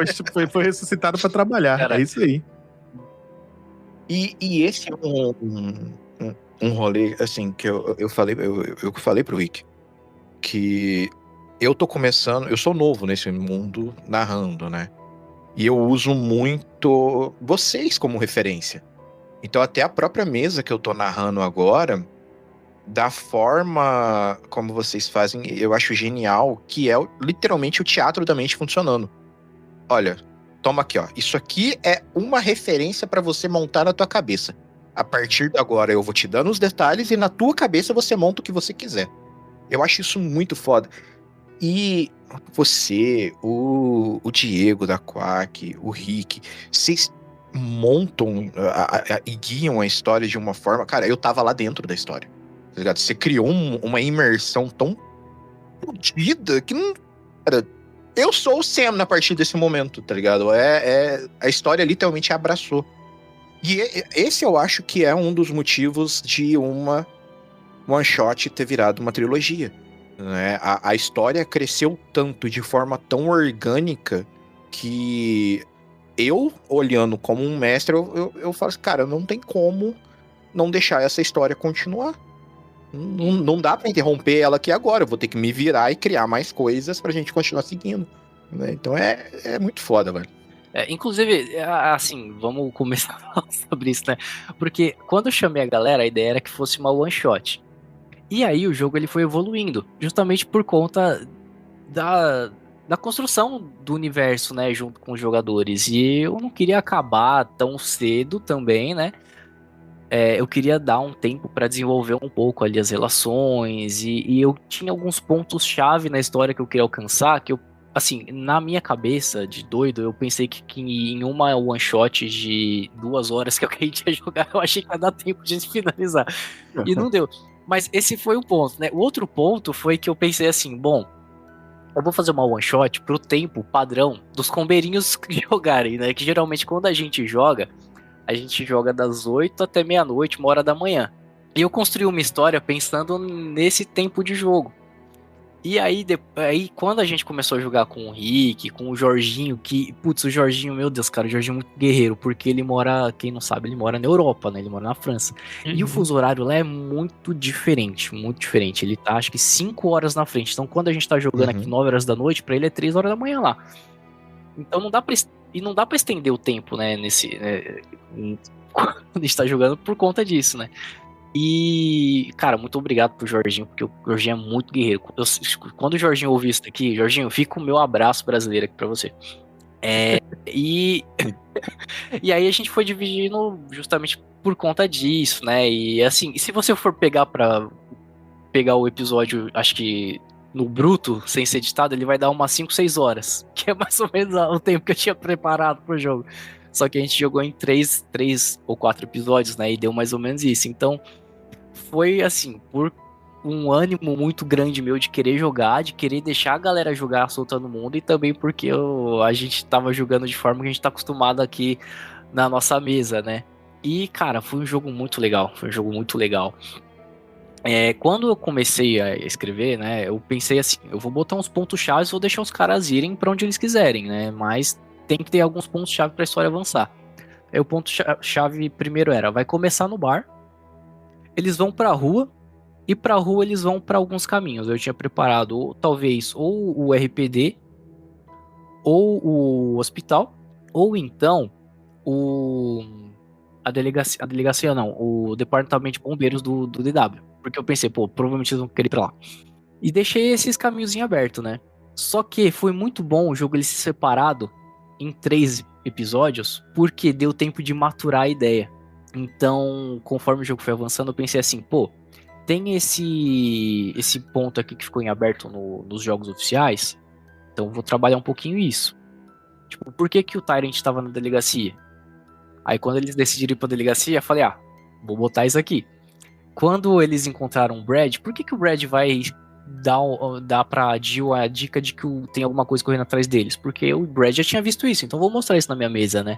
foi ressuscitado pra trabalhar. Cara, é isso aí. E esse é um rolê, assim, que eu falei pro Rick. Que eu tô começando, eu sou novo nesse mundo narrando, né? E eu uso muito vocês como referência. Então até a própria mesa que eu tô narrando agora, da forma como vocês fazem, eu acho genial, que é literalmente o teatro da mente funcionando. Olha, toma aqui, ó. Isso aqui é uma referência pra você montar na tua cabeça. A partir de agora eu vou te dando os detalhes e na tua cabeça você monta o que você quiser. Eu acho isso muito foda. E você, o Diego da Quack, o Rick, vocês montam e guiam a história de uma forma... Cara, eu tava lá dentro da história, tá ligado? Você criou uma imersão tão fodida que não... Cara, eu sou o Sam a partir desse momento, tá ligado? A história literalmente abraçou. E esse eu acho que é um dos motivos de uma one-shot ter virado uma trilogia. Né? A história cresceu tanto, de forma tão orgânica, que eu, olhando como um mestre, eu falo assim, cara, não tem como não deixar essa história continuar. Não dá pra interromper ela aqui agora, eu vou ter que me virar e criar mais coisas pra gente continuar seguindo. Né? Então é muito foda, velho. Inclusive, assim, vamos começar a falar sobre isso, né? Porque quando eu chamei a galera, a ideia era que fosse uma one shot. E aí o jogo ele foi evoluindo, justamente por conta da construção do universo, né, junto com os jogadores. E eu não queria acabar tão cedo também, né? Eu queria dar um tempo para desenvolver um pouco ali as relações. E eu tinha alguns pontos-chave na história que eu queria alcançar, que eu, assim, na minha cabeça de doido, eu pensei que em uma one-shot de 2 horas que eu queria jogar, eu achei que ia dar tempo de finalizar. E não deu. Mas esse foi um ponto, né? O outro ponto foi que eu pensei assim, bom, eu vou fazer uma one shot pro tempo padrão dos combeirinhos jogarem, né? Que geralmente quando a gente joga das 8 até meia-noite, 1 hora da manhã. E eu construí uma história pensando nesse tempo de jogo. E aí, quando a gente começou a jogar com o Rick, com o Jorginho, que, putz, o Jorginho, meu Deus, cara, o Jorginho é muito guerreiro, porque ele mora, quem não sabe, ele mora na Europa, né? Ele mora na França. E o fuso horário lá é muito diferente, muito diferente. Ele tá, acho que 5 horas na frente. Então, quando a gente tá jogando aqui 9 horas da noite, pra ele é 3 horas da manhã lá. Então, não dá pra estender o tempo, né, quando a gente tá jogando por conta disso, né? E, cara, muito obrigado pro Jorginho, porque o Jorginho é muito guerreiro. Quando o Jorginho ouvir isso aqui, Jorginho, fica o meu abraço brasileiro aqui pra você. E aí a gente foi dividindo justamente por conta disso, né? E assim, se você for pegar o episódio, acho que no bruto, sem ser editado, ele vai dar umas 5, 6 horas, que é mais ou menos o tempo que eu tinha preparado pro jogo. Só que a gente jogou em 3 ou 4 episódios, né? E deu mais ou menos isso. Então, foi assim, por um ânimo muito grande meu de querer jogar, de querer deixar a galera jogar soltando o mundo, e também porque a gente tava jogando de forma que a gente tá acostumado aqui na nossa mesa, né? E, cara, foi um jogo muito legal. Quando eu comecei a escrever, né, eu pensei assim, eu vou botar uns pontos-chave e vou deixar os caras irem pra onde eles quiserem, né? Mas tem que ter alguns pontos-chave pra história avançar. Aí o ponto-chave primeiro vai começar no bar, eles vão pra rua, e pra rua eles vão pra alguns caminhos. Eu tinha preparado talvez ou o RPD, ou o hospital, ou então a delegacia não, o departamento de bombeiros do DW. Porque eu pensei, provavelmente eles vão querer ir pra lá. E deixei esses caminhos em aberto, né? Só que foi muito bom o jogo ele ser separado em 3 episódios, porque deu tempo de maturar a ideia. Então, conforme o jogo foi avançando, eu pensei assim, tem esse ponto aqui que ficou em aberto nos jogos oficiais, então eu vou trabalhar um pouquinho isso. Tipo, por que o Tyrant estava na delegacia? Aí quando eles decidiram ir pra delegacia, eu falei, vou botar isso aqui. Quando eles encontraram o Brad, por que o Brad vai dar pra Jill a dica de que tem alguma coisa correndo atrás deles? Porque o Brad já tinha visto isso, então vou mostrar isso na minha mesa, né?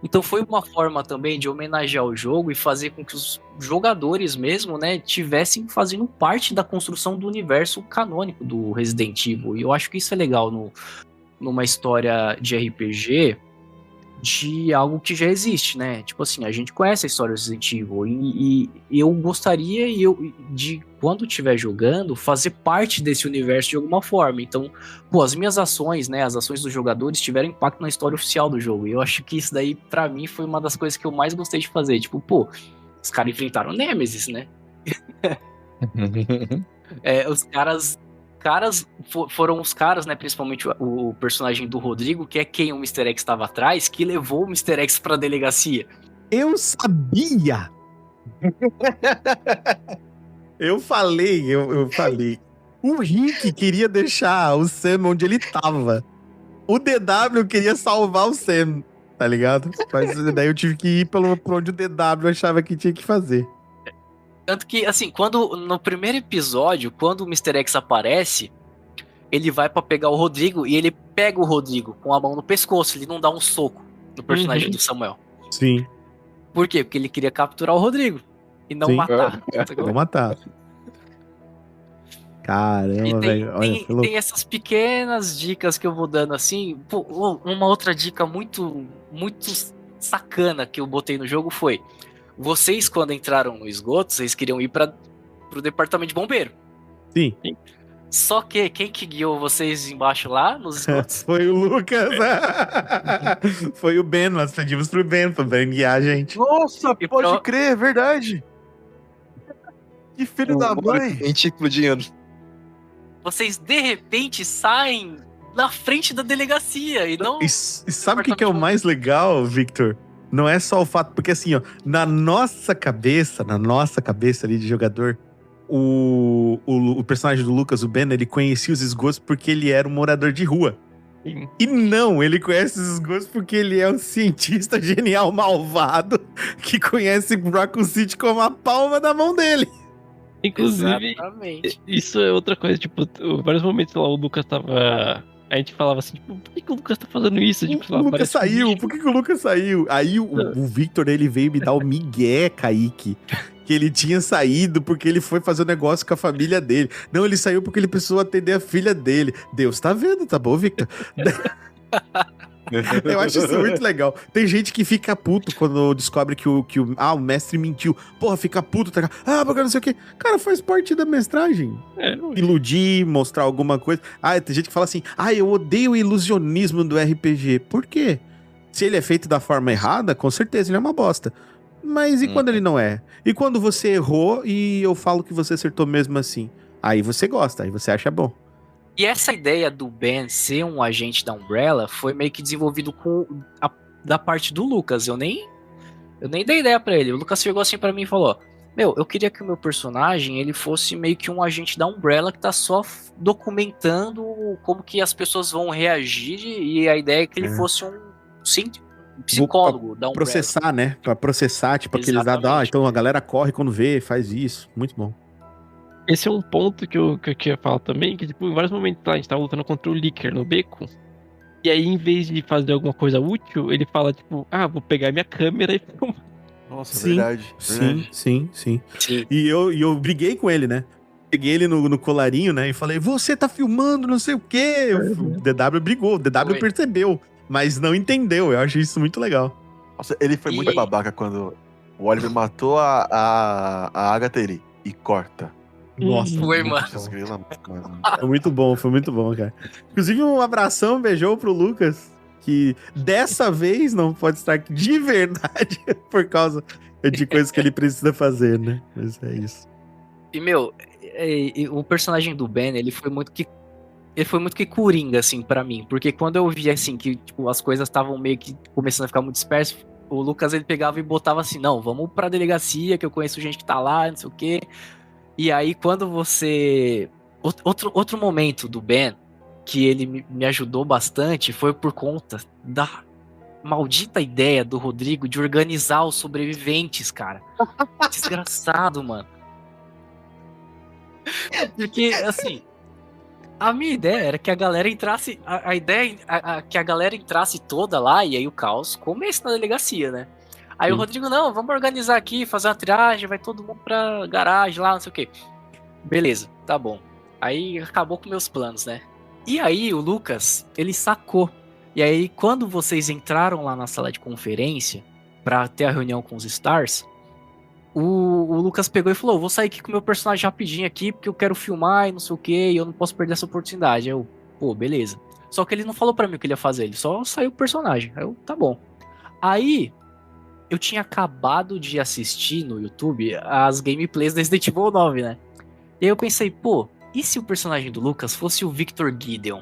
Então foi uma forma também de homenagear o jogo e fazer com que os jogadores mesmo, né, tivessem fazendo parte da construção do universo canônico do Resident Evil. E eu acho que isso é legal numa história de RPG, de algo que já existe, né? Tipo assim, a gente conhece a história do Resident Evil e eu gostaria de, quando estiver jogando, fazer parte desse universo de alguma forma. Então, pô, as minhas ações, né, as ações dos jogadores tiveram impacto na história oficial do jogo. E eu acho que isso daí, pra mim, foi uma das coisas que eu mais gostei de fazer. Tipo, pô, os caras enfrentaram o Nemesis, né? Os caras foram os caras, né, principalmente o personagem do Rodrigo, que é quem o Mr. X estava atrás, que levou o Mr. X pra delegacia. Eu sabia! Eu falei. O Rick queria deixar o Sam onde ele tava. O DW queria salvar o Sam, tá ligado? Mas daí eu tive que ir por onde o DW achava que tinha que fazer. Tanto que, assim, no primeiro episódio, quando o Mr. X aparece, ele vai pra pegar o Rodrigo e ele pega o Rodrigo com a mão no pescoço, ele não dá um soco no personagem do Samuel. Sim. Por quê? Porque ele queria capturar o Rodrigo e não Sim. matar. Vou matar. Caramba, velho. Tem essas pequenas dicas que eu vou dando assim. Pô, uma outra dica muito, muito sacana que eu botei no jogo foi: vocês, quando entraram no esgoto, vocês queriam ir pro departamento de bombeiro. Sim. Só que quem que guiou vocês embaixo lá, nos esgotos? Foi o Lucas. Foi o Ben, nós pedimos pro Ben guiar a gente. Nossa, E pode crer, é verdade. Que filho da mãe. A gente explodindo. Vocês, de repente, saem na frente da delegacia e não... E sabe o que é o mais legal, Victor? Não é só o fato... Porque assim, ó, na nossa cabeça ali de jogador, o personagem do Lucas, o Ben, ele conhecia os esgotos porque ele era um morador de rua. Sim. E não, ele conhece os esgotos porque ele é um cientista genial malvado que conhece Raccoon City como a palma da mão dele. Inclusive, Exatamente. isso é outra coisa, tipo, vários momentos lá o Lucas tava... A gente falava assim, tipo, por que o Lucas tá fazendo isso? Tipo, sei lá, O Lucas parece um saiu, bicho. por que o Lucas saiu? Aí o Victor, ele veio me dar o migué, Kaique, que ele tinha saído porque ele foi fazer um negócio com a família dele. Não, ele saiu porque ele precisou atender a filha dele. Deus tá vendo, tá bom, Victor? Eu acho isso muito legal. Tem gente que fica puto quando descobre que o mestre mentiu. Porra, fica puto, tá? Porque não sei o quê. Cara, faz parte da mestragem. Iludir, mostrar alguma coisa. Tem gente que fala assim, eu odeio o ilusionismo do RPG. Por quê? Se ele é feito da forma errada, com certeza ele é uma bosta. Mas e quando ele não é? E quando você errou e eu falo que você acertou mesmo assim? Aí você gosta, aí você acha bom. E essa ideia do Ben ser um agente da Umbrella foi meio que desenvolvido da parte do Lucas. Eu nem dei ideia pra ele. O Lucas chegou assim pra mim e falou: eu queria que o meu personagem ele fosse meio que um agente da Umbrella que tá só documentando como que as pessoas vão reagir, e a ideia é que ele fosse um psicólogo da Umbrella. Processar, né? Pra processar, tipo aqueles dados. Então a galera corre quando vê, faz isso. Muito bom. Esse é um ponto que eu queria falar também, que tipo, em vários momentos lá, a gente tava lutando contra o Licker no beco, e aí em vez de fazer alguma coisa útil, ele fala tipo, vou pegar minha câmera e filmar. Nossa, Sim, verdade. Sim. Sim. E eu briguei com ele, né? Peguei ele no colarinho, né? E falei, você tá filmando, não sei o quê. O DW brigou, o DW percebeu, mas não entendeu. Eu acho isso muito legal. Nossa, ele foi muito babaca quando o Oliver matou a Agatha e corta. Nossa, Foi, mano. Foi muito bom, cara. Inclusive, um abração, um beijão pro Lucas, que dessa vez não pode estar aqui de verdade por causa de coisas que ele precisa fazer, né? Mas é isso. E, o personagem do Ben, ele foi muito que coringa, assim, pra mim. Porque quando eu vi, assim, que tipo, as coisas estavam meio que começando a ficar muito dispersas, o Lucas, ele pegava e botava assim, não, vamos pra delegacia, que eu conheço gente que tá lá, não sei o quê. E aí, quando você... Outro momento do Ben, que ele me ajudou bastante, foi por conta maldita ideia do Rodrigo de organizar os sobreviventes, cara. Desgraçado, mano. Porque, assim, a minha ideia era que a galera entrasse. A ideia que a galera entrasse toda lá e aí o caos comece na delegacia, né? Aí o Rodrigo, não, vamos organizar aqui, fazer uma triagem, vai todo mundo pra garagem lá, não sei o quê. Beleza, tá bom. Aí acabou com meus planos, né? E aí o Lucas, ele sacou. E aí quando vocês entraram lá na sala de conferência pra ter a reunião com os Stars, o Lucas pegou e falou, vou sair aqui com o meu personagem rapidinho aqui, porque eu quero filmar e não sei o quê, e eu não posso perder essa oportunidade. Aí eu, pô, beleza. Só que ele não falou pra mim o que ele ia fazer, ele só saiu com o personagem. Aí eu, tá bom. Aí, eu tinha acabado de assistir no YouTube as gameplays da Resident Evil 9, né? E aí eu pensei, pô, e se o personagem do Lucas fosse o Victor Gideon?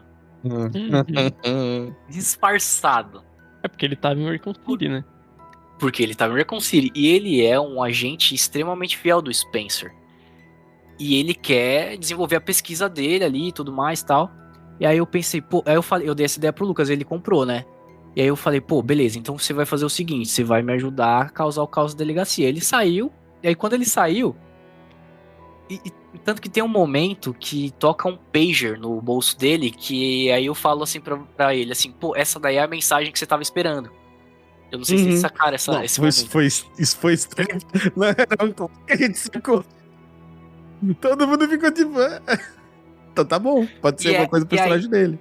Disfarçado. É porque ele tava em Recon City, né? Porque ele tava em Recon City. E ele é um agente extremamente fiel do Spencer. E ele quer desenvolver a pesquisa dele ali e tudo mais e tal. E aí eu pensei, pô, aí eu dei essa ideia pro Lucas, ele comprou, né? E aí eu falei, pô, beleza, então você vai fazer o seguinte, você vai me ajudar a causar o caos da delegacia. Ele saiu, e aí quando ele saiu, e tanto que tem um momento que toca um pager no bolso dele, que aí eu falo assim pra ele, assim, pô, essa daí é a mensagem que você tava esperando. Eu não sei se vocês sacaram esse momento. Isso foi estranho. Não, como que a gente sacou? Todo mundo ficou tipo... Então tá bom, pode ser alguma coisa do personagem dele.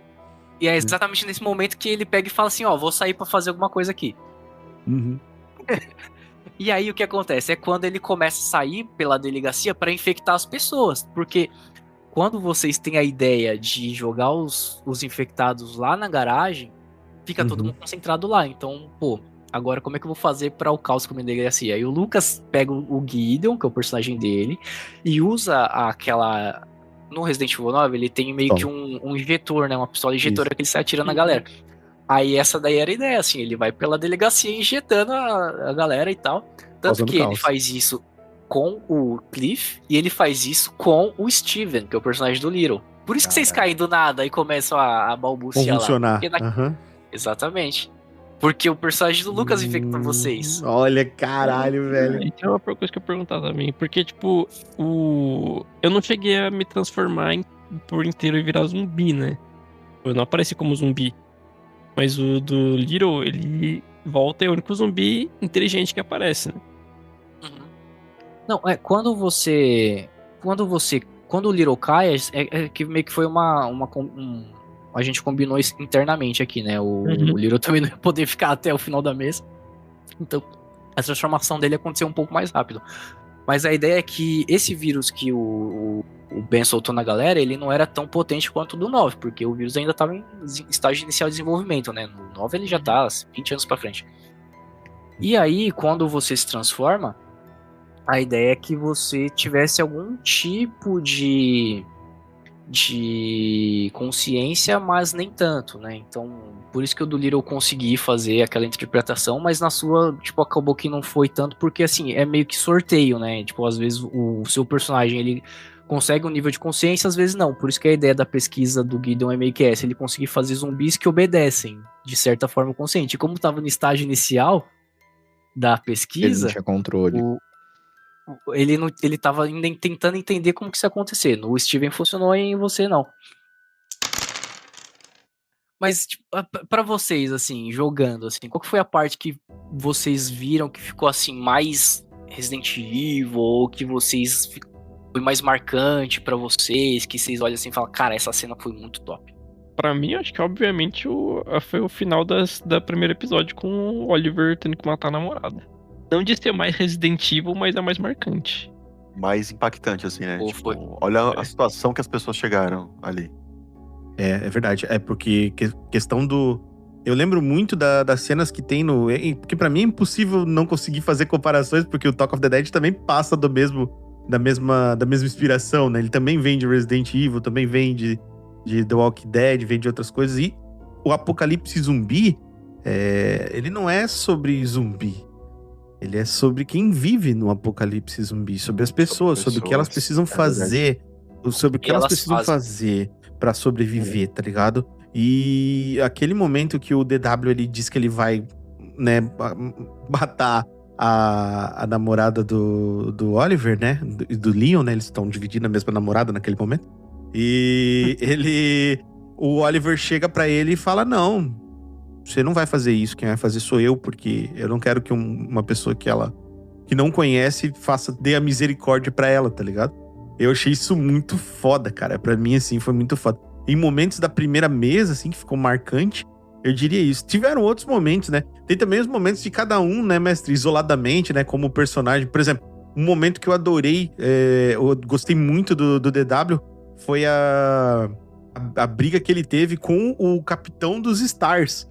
E é exatamente nesse momento que ele pega e fala assim, ó, vou sair pra fazer alguma coisa aqui. E aí o que acontece? É quando ele começa a sair pela delegacia pra infectar as pessoas. Porque quando vocês têm a ideia de jogar os infectados lá na garagem, fica todo mundo concentrado lá. Então, pô, agora como é que eu vou fazer pra o caos com a delegacia? Aí o Lucas pega o Gideon, que é o personagem dele, e usa aquela... No Resident Evil 9, ele tem meio que um injetor, né? Uma pistola injetora que ele sai atirando na galera. Aí essa daí era a ideia, assim, ele vai pela delegacia injetando a galera e tal. Tanto que ele faz isso com o Cliff e ele faz isso com o Steven, que é o personagem do Little. Por isso que vocês caem do nada e começam a balbuciar funcionar. lá. Exatamente. Porque o personagem do Lucas infectou vocês. Olha, caralho, velho. Então é uma coisa que eu perguntar também. Porque, tipo, eu não cheguei a me transformar por inteiro e virar zumbi, né? Eu não apareci como zumbi. Mas o do Little, ele volta e é o único zumbi inteligente que aparece, né? Não, quando o Little cai, é que meio que foi a gente combinou isso internamente aqui, né? O Little também não ia poder ficar até o final da mesa. Então, a transformação dele aconteceu um pouco mais rápido. Mas a ideia é que esse vírus que o Ben soltou na galera, ele não era tão potente quanto o do 9, porque o vírus ainda estava em estágio inicial de desenvolvimento, né? No 9 ele já tá 20 anos pra frente. E aí, quando você se transforma, a ideia é que você tivesse algum tipo de consciência, mas nem tanto, né? Então, por isso que o do Little consegui fazer aquela interpretação, mas na sua, tipo, acabou que não foi tanto, porque, assim, é meio que sorteio, né? Tipo, às vezes o seu personagem, ele consegue um nível de consciência, às vezes não. Por isso que a ideia da pesquisa do Gideon é meio que essa, ele conseguir fazer zumbis que obedecem, de certa forma, consciente. E como tava no estágio inicial da pesquisa... Ele não tinha controle. Ele tava ainda tentando entender como que isso ia acontecer. No Steven funcionou e em você não. Mas, tipo, pra vocês, assim, jogando, assim, qual que foi a parte que vocês viram que ficou, assim, mais Resident Evil, ou que vocês foi mais marcante pra vocês, que vocês olham assim e falam, cara, essa cena foi muito top? Pra mim, acho que, obviamente, foi o final da primeiro episódio com o Oliver tendo que matar a namorada. Não de ser mais Resident Evil, mas é mais marcante. Mais impactante, assim, né? Pô, foi. Olha a situação que as pessoas chegaram ali. É verdade. É porque questão do... Eu lembro muito das cenas que tem no... Porque pra mim é impossível não conseguir fazer comparações, porque o Talk of the Dead também passa da mesma inspiração, né? Ele também vem de Resident Evil, também vem de The Walking Dead, vem de outras coisas. E o apocalipse zumbi, ele não é sobre zumbi. Ele é sobre quem vive no apocalipse zumbi, sobre as pessoas, sobre o que elas precisam fazer, sobre o que elas precisam fazer pra sobreviver, tá ligado? E aquele momento que o DW ele diz que ele vai né, matar a namorada do Oliver, né? Do Leon, né? Eles estão dividindo a mesma namorada naquele momento. E o Oliver chega pra ele e fala: não, você não vai fazer isso, quem vai fazer sou eu, porque eu não quero que uma pessoa que não conhece dê a misericórdia pra ela, tá ligado? Eu achei isso muito foda, cara. Pra mim, assim, foi muito foda. Em momentos da primeira mesa, assim, que ficou marcante, eu diria isso. Tiveram outros momentos, né? Tem também os momentos de cada um, né, mestre? Isoladamente, né? Como personagem. Por exemplo, um momento que eu adorei, eu gostei muito do DW, foi a briga que ele teve com o capitão dos Stars.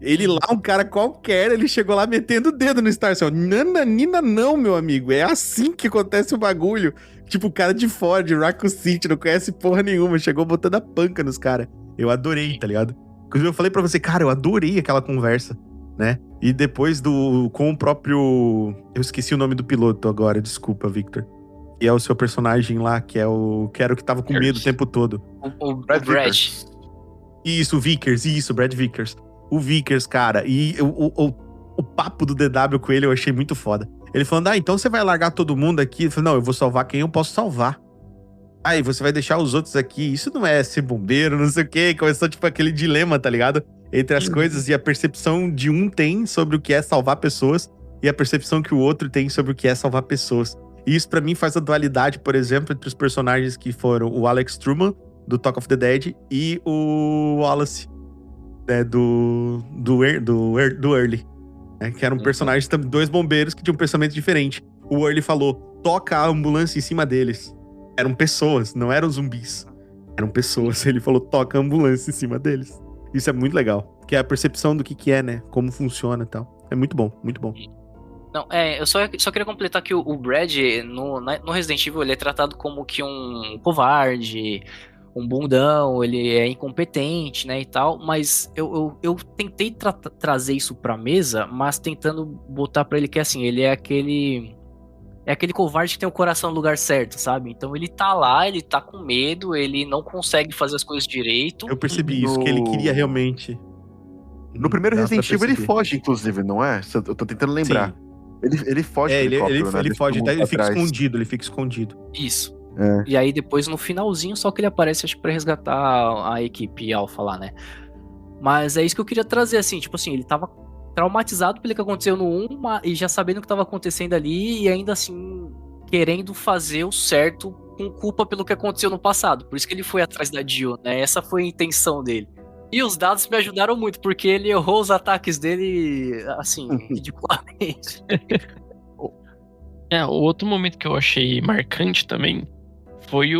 Ele lá, um cara qualquer, ele chegou lá metendo o dedo no Stars. Assim, nananina não, meu amigo. É assim que acontece o bagulho. Tipo, o cara de fora, de Raccoon City, não conhece porra nenhuma. Chegou botando a panca nos caras. Eu adorei, tá ligado? Inclusive, eu falei pra você, cara, eu adorei aquela conversa, né? E depois com o próprio... Eu esqueci o nome do piloto agora, desculpa, Victor. Que é o seu personagem lá, que era o que tava com medo o tempo todo. O Brad. Isso, o Vickers, isso, Brad Vickers. O Vickers, cara, e o papo do DW com ele eu achei muito foda. Ele falando, então você vai largar todo mundo aqui? Ele falou, não, eu vou salvar quem eu posso salvar. Aí você vai deixar os outros aqui, isso não é ser bombeiro, não sei o quê. Começou, tipo, aquele dilema, tá ligado? Entre as coisas e a percepção de um tem sobre o que é salvar pessoas e a percepção que o outro tem sobre o que é salvar pessoas. E isso pra mim faz a dualidade, por exemplo, entre os personagens que foram o Alex Truman, do Talk of the Dead, e o Wallace, né, do Early, né, que eram personagens, dois bombeiros que tinham um pensamento diferente. O Early falou, toca a ambulância em cima deles. Eram pessoas, não eram zumbis. Eram pessoas. Ele falou, toca a ambulância em cima deles. Isso é muito legal. Que é a percepção do que é, né? Como funciona e tal. É muito bom, muito bom. Não, eu só queria completar que o Brad, no Resident Evil, ele é tratado como que um covarde, um bundão, ele é incompetente, né, e tal, mas eu tentei trazer isso pra mesa, mas tentando botar pra ele que, assim, ele é aquele covarde que tem o coração no lugar certo, sabe? Então ele tá lá, ele tá com medo, ele não consegue fazer as coisas direito. Eu percebi isso, que ele queria realmente... No primeiro Resident Evil ele foge, inclusive, não é? Eu tô tentando lembrar. Sim. Ele foge do helicóptero, né? Ele foge, ele fica escondido. Isso. É. E aí depois no finalzinho só que ele aparece, acho que pra resgatar a equipe Alpha lá, né? Mas é isso que eu queria trazer, assim, tipo assim, ele tava traumatizado pelo que aconteceu no 1 e já sabendo o que tava acontecendo ali e ainda assim querendo fazer o certo com culpa pelo que aconteceu no passado. Por isso que ele foi atrás da Jill, né? Essa foi a intenção dele. E os dados me ajudaram muito, porque ele errou os ataques dele, assim, ridiculamente. O outro momento que eu achei marcante também foi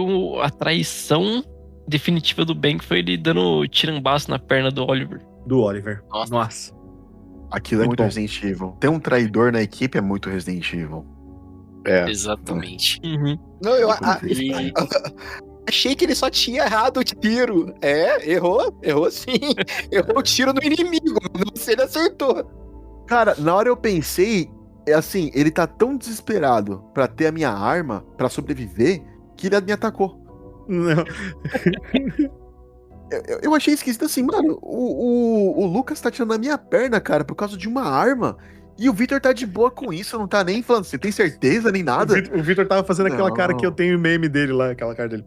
a traição definitiva do Ben, que foi ele dando tirambaço na perna do Oliver. Nossa. Aquilo é muito Resident Evil. Ter um traidor na equipe é muito Resident Evil. Exatamente. Uhum. Não, achei que ele só tinha errado o tiro. Errou sim. Errou o tiro no inimigo, mas você ele acertou. Cara, na hora eu pensei, assim, ele tá tão desesperado pra ter a minha arma, pra sobreviver, que ele me atacou. Não. Eu achei esquisito assim, mano, o Lucas tá tirando a minha perna, cara, por causa de uma arma. E o Victor tá de boa com isso, não tá nem falando, você tem certeza, nem nada? O Victor tava fazendo aquela cara que eu tenho meme dele lá, aquela cara dele.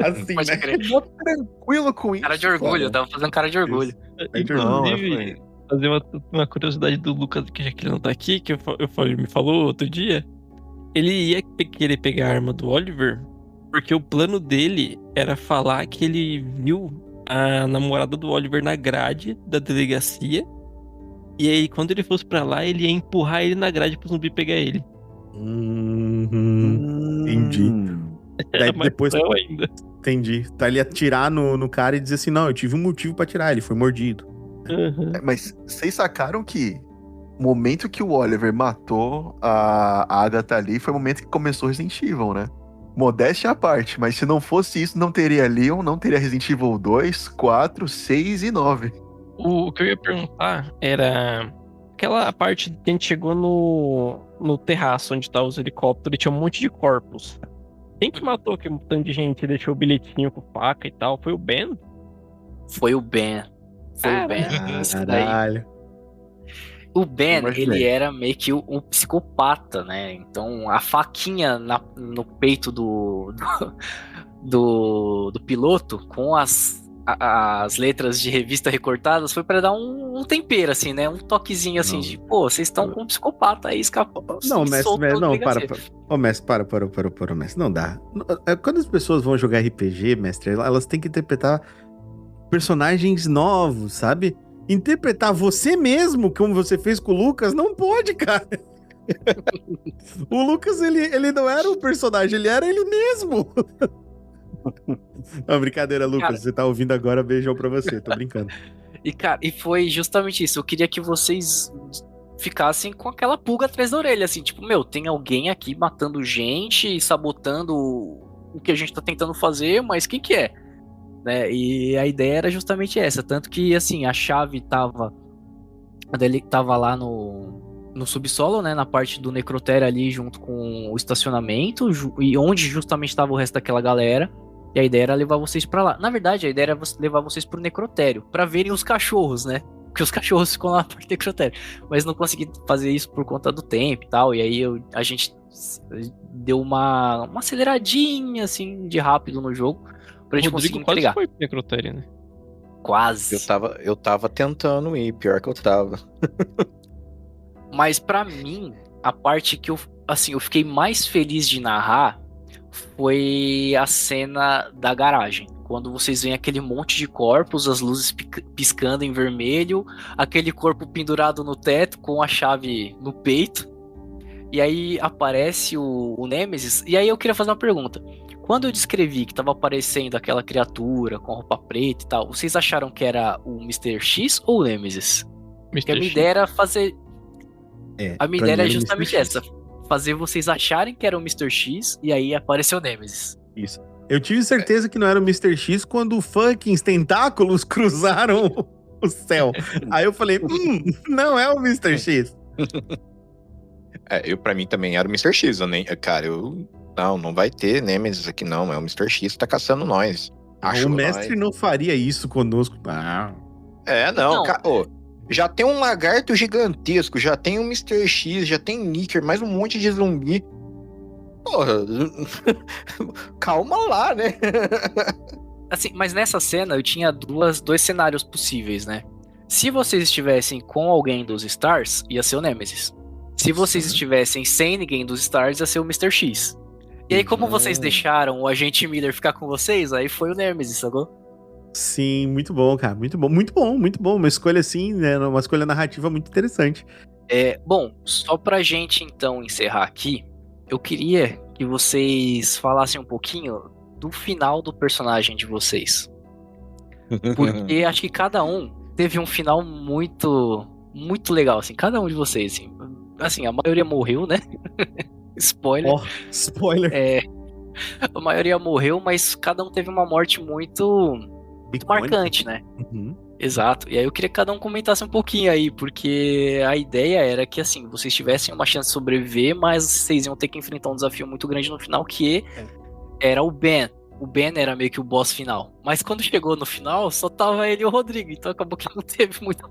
Assim, pode né? crer. Eu tô tranquilo com isso. Cara de orgulho, eu tava fazendo cara de orgulho. Inclusive, fazer uma curiosidade do Lucas, que já que ele não tá aqui, que ele me falou outro dia, ele ia querer pegar a arma do Oliver, porque o plano dele era falar que ele viu a namorada do Oliver na grade da delegacia, e aí quando ele fosse pra lá, ele ia empurrar ele na grade pro zumbi pegar ele. Entendi. Daí depois ainda. Entendi. Tá, ele ia atirar no cara e dizer assim, não, eu tive um motivo pra atirar, ele foi mordido. Uhum. Mas vocês sacaram que o momento que o Oliver matou a Agatha ali foi o momento que começou Resident Evil, né? Modéstia à parte, mas se não fosse isso, não teria Leon, não teria Resident Evil 2, 4, 6 e 9. O que eu ia perguntar era aquela parte que a gente chegou no terraço onde tá os helicópteros e tinha um monte de corpos. Quem que matou aquele tanto de gente e deixou o bilhetinho com faca e tal? Foi o Ben? Foi o Ben. Foi o Ben. Caralho. O Ben, Imaginei. ele era meio que um psicopata, né? Então a faquinha no peito do piloto com as letras de revista recortadas foi pra dar um tempero, assim, né? Um toquezinho assim Não. de, pô, vocês estão com um psicopata aí, escapou. Não, mestre, soltou não, da para. delegacia. Ô, mestre, para, mestre. Não dá. Quando as pessoas vão jogar RPG, mestre, elas têm que interpretar personagens novos, sabe? Interpretar você mesmo, como você fez com o Lucas, não pode, cara. O Lucas, ele não era um personagem, ele era ele mesmo. Não, brincadeira, Lucas. Cara. Você tá ouvindo agora, beijão pra você, tô brincando. E, cara, e foi justamente isso. Eu queria que vocês ficassem com aquela pulga atrás da orelha, assim, tipo, meu, tem alguém aqui matando gente, sabotando o que a gente tá tentando fazer, mas quem que é? Né? E a ideia era justamente essa, tanto que, assim, a chave tava lá no subsolo, né, na parte do necrotério ali, junto com o estacionamento, e onde justamente estava o resto daquela galera. E a ideia era levar vocês pra lá. Na verdade, a ideia era levar vocês pro necrotério, pra verem os cachorros, né? Porque os cachorros ficam lá no necrotério. Mas não consegui fazer isso por conta do tempo e tal. E aí a gente deu uma aceleradinha, assim, de rápido no jogo, pra gente O conseguir Rodrigo quase entregar. foi pro necrotério, né? Quase. Eu tava tentando ir, pior que eu tava. Mas pra mim, a parte que eu fiquei mais feliz de narrar foi a cena da garagem. Quando vocês veem aquele monte de corpos, as luzes piscando em vermelho, aquele corpo pendurado no teto com a chave no peito. E aí aparece o Nemesis. E aí eu queria fazer uma pergunta. Quando eu descrevi que tava aparecendo aquela criatura com roupa preta e tal, vocês acharam que era o Mr. X ou o Nemesis? Porque a minha ideia era fazer... A minha ideia era justamente essa. Fazer vocês acharem que era o Mr. X e aí apareceu o Nemesis. Isso. Eu tive certeza que não era o Mr. X quando fucking tentáculos cruzaram o céu. Aí eu falei, não é o Mr. X. Pra mim também era o Mr. X. Não vai ter Nemesis aqui não. É o Mr. X que tá caçando nós. O mestre não faria isso conosco. Não. Já tem um lagarto gigantesco, já tem um Mr. X, já tem Nicker, mais um monte de zumbi. Porra, calma lá, né? Assim, mas nessa cena eu tinha dois cenários possíveis, né? Se vocês estivessem com alguém dos Stars, ia ser o Nemesis. Se vocês estivessem sem ninguém dos Stars, ia ser o Mr. X. E aí, como vocês deixaram o Agente Miller ficar com vocês, aí foi o Nemesis, sacou? Sim, muito bom, cara. Muito bom. Uma escolha assim, né? Uma escolha narrativa muito interessante. Bom, só pra gente então encerrar aqui, eu queria que vocês falassem um pouquinho do final do personagem de vocês. Porque acho que cada um teve um final muito, muito legal, assim. Cada um de vocês, assim, a maioria morreu, né? Spoiler. Spoiler. A maioria morreu, mas cada um teve uma morte muito marcante, né? Uhum. Exato. E aí eu queria que cada um comentasse um pouquinho aí, porque a ideia era que, assim, vocês tivessem uma chance de sobreviver, mas vocês iam ter que enfrentar um desafio muito grande no final, que era o Ben. O Ben era meio que o boss final. Mas quando chegou no final, só tava ele e o Rodrigo, então acabou que não teve muito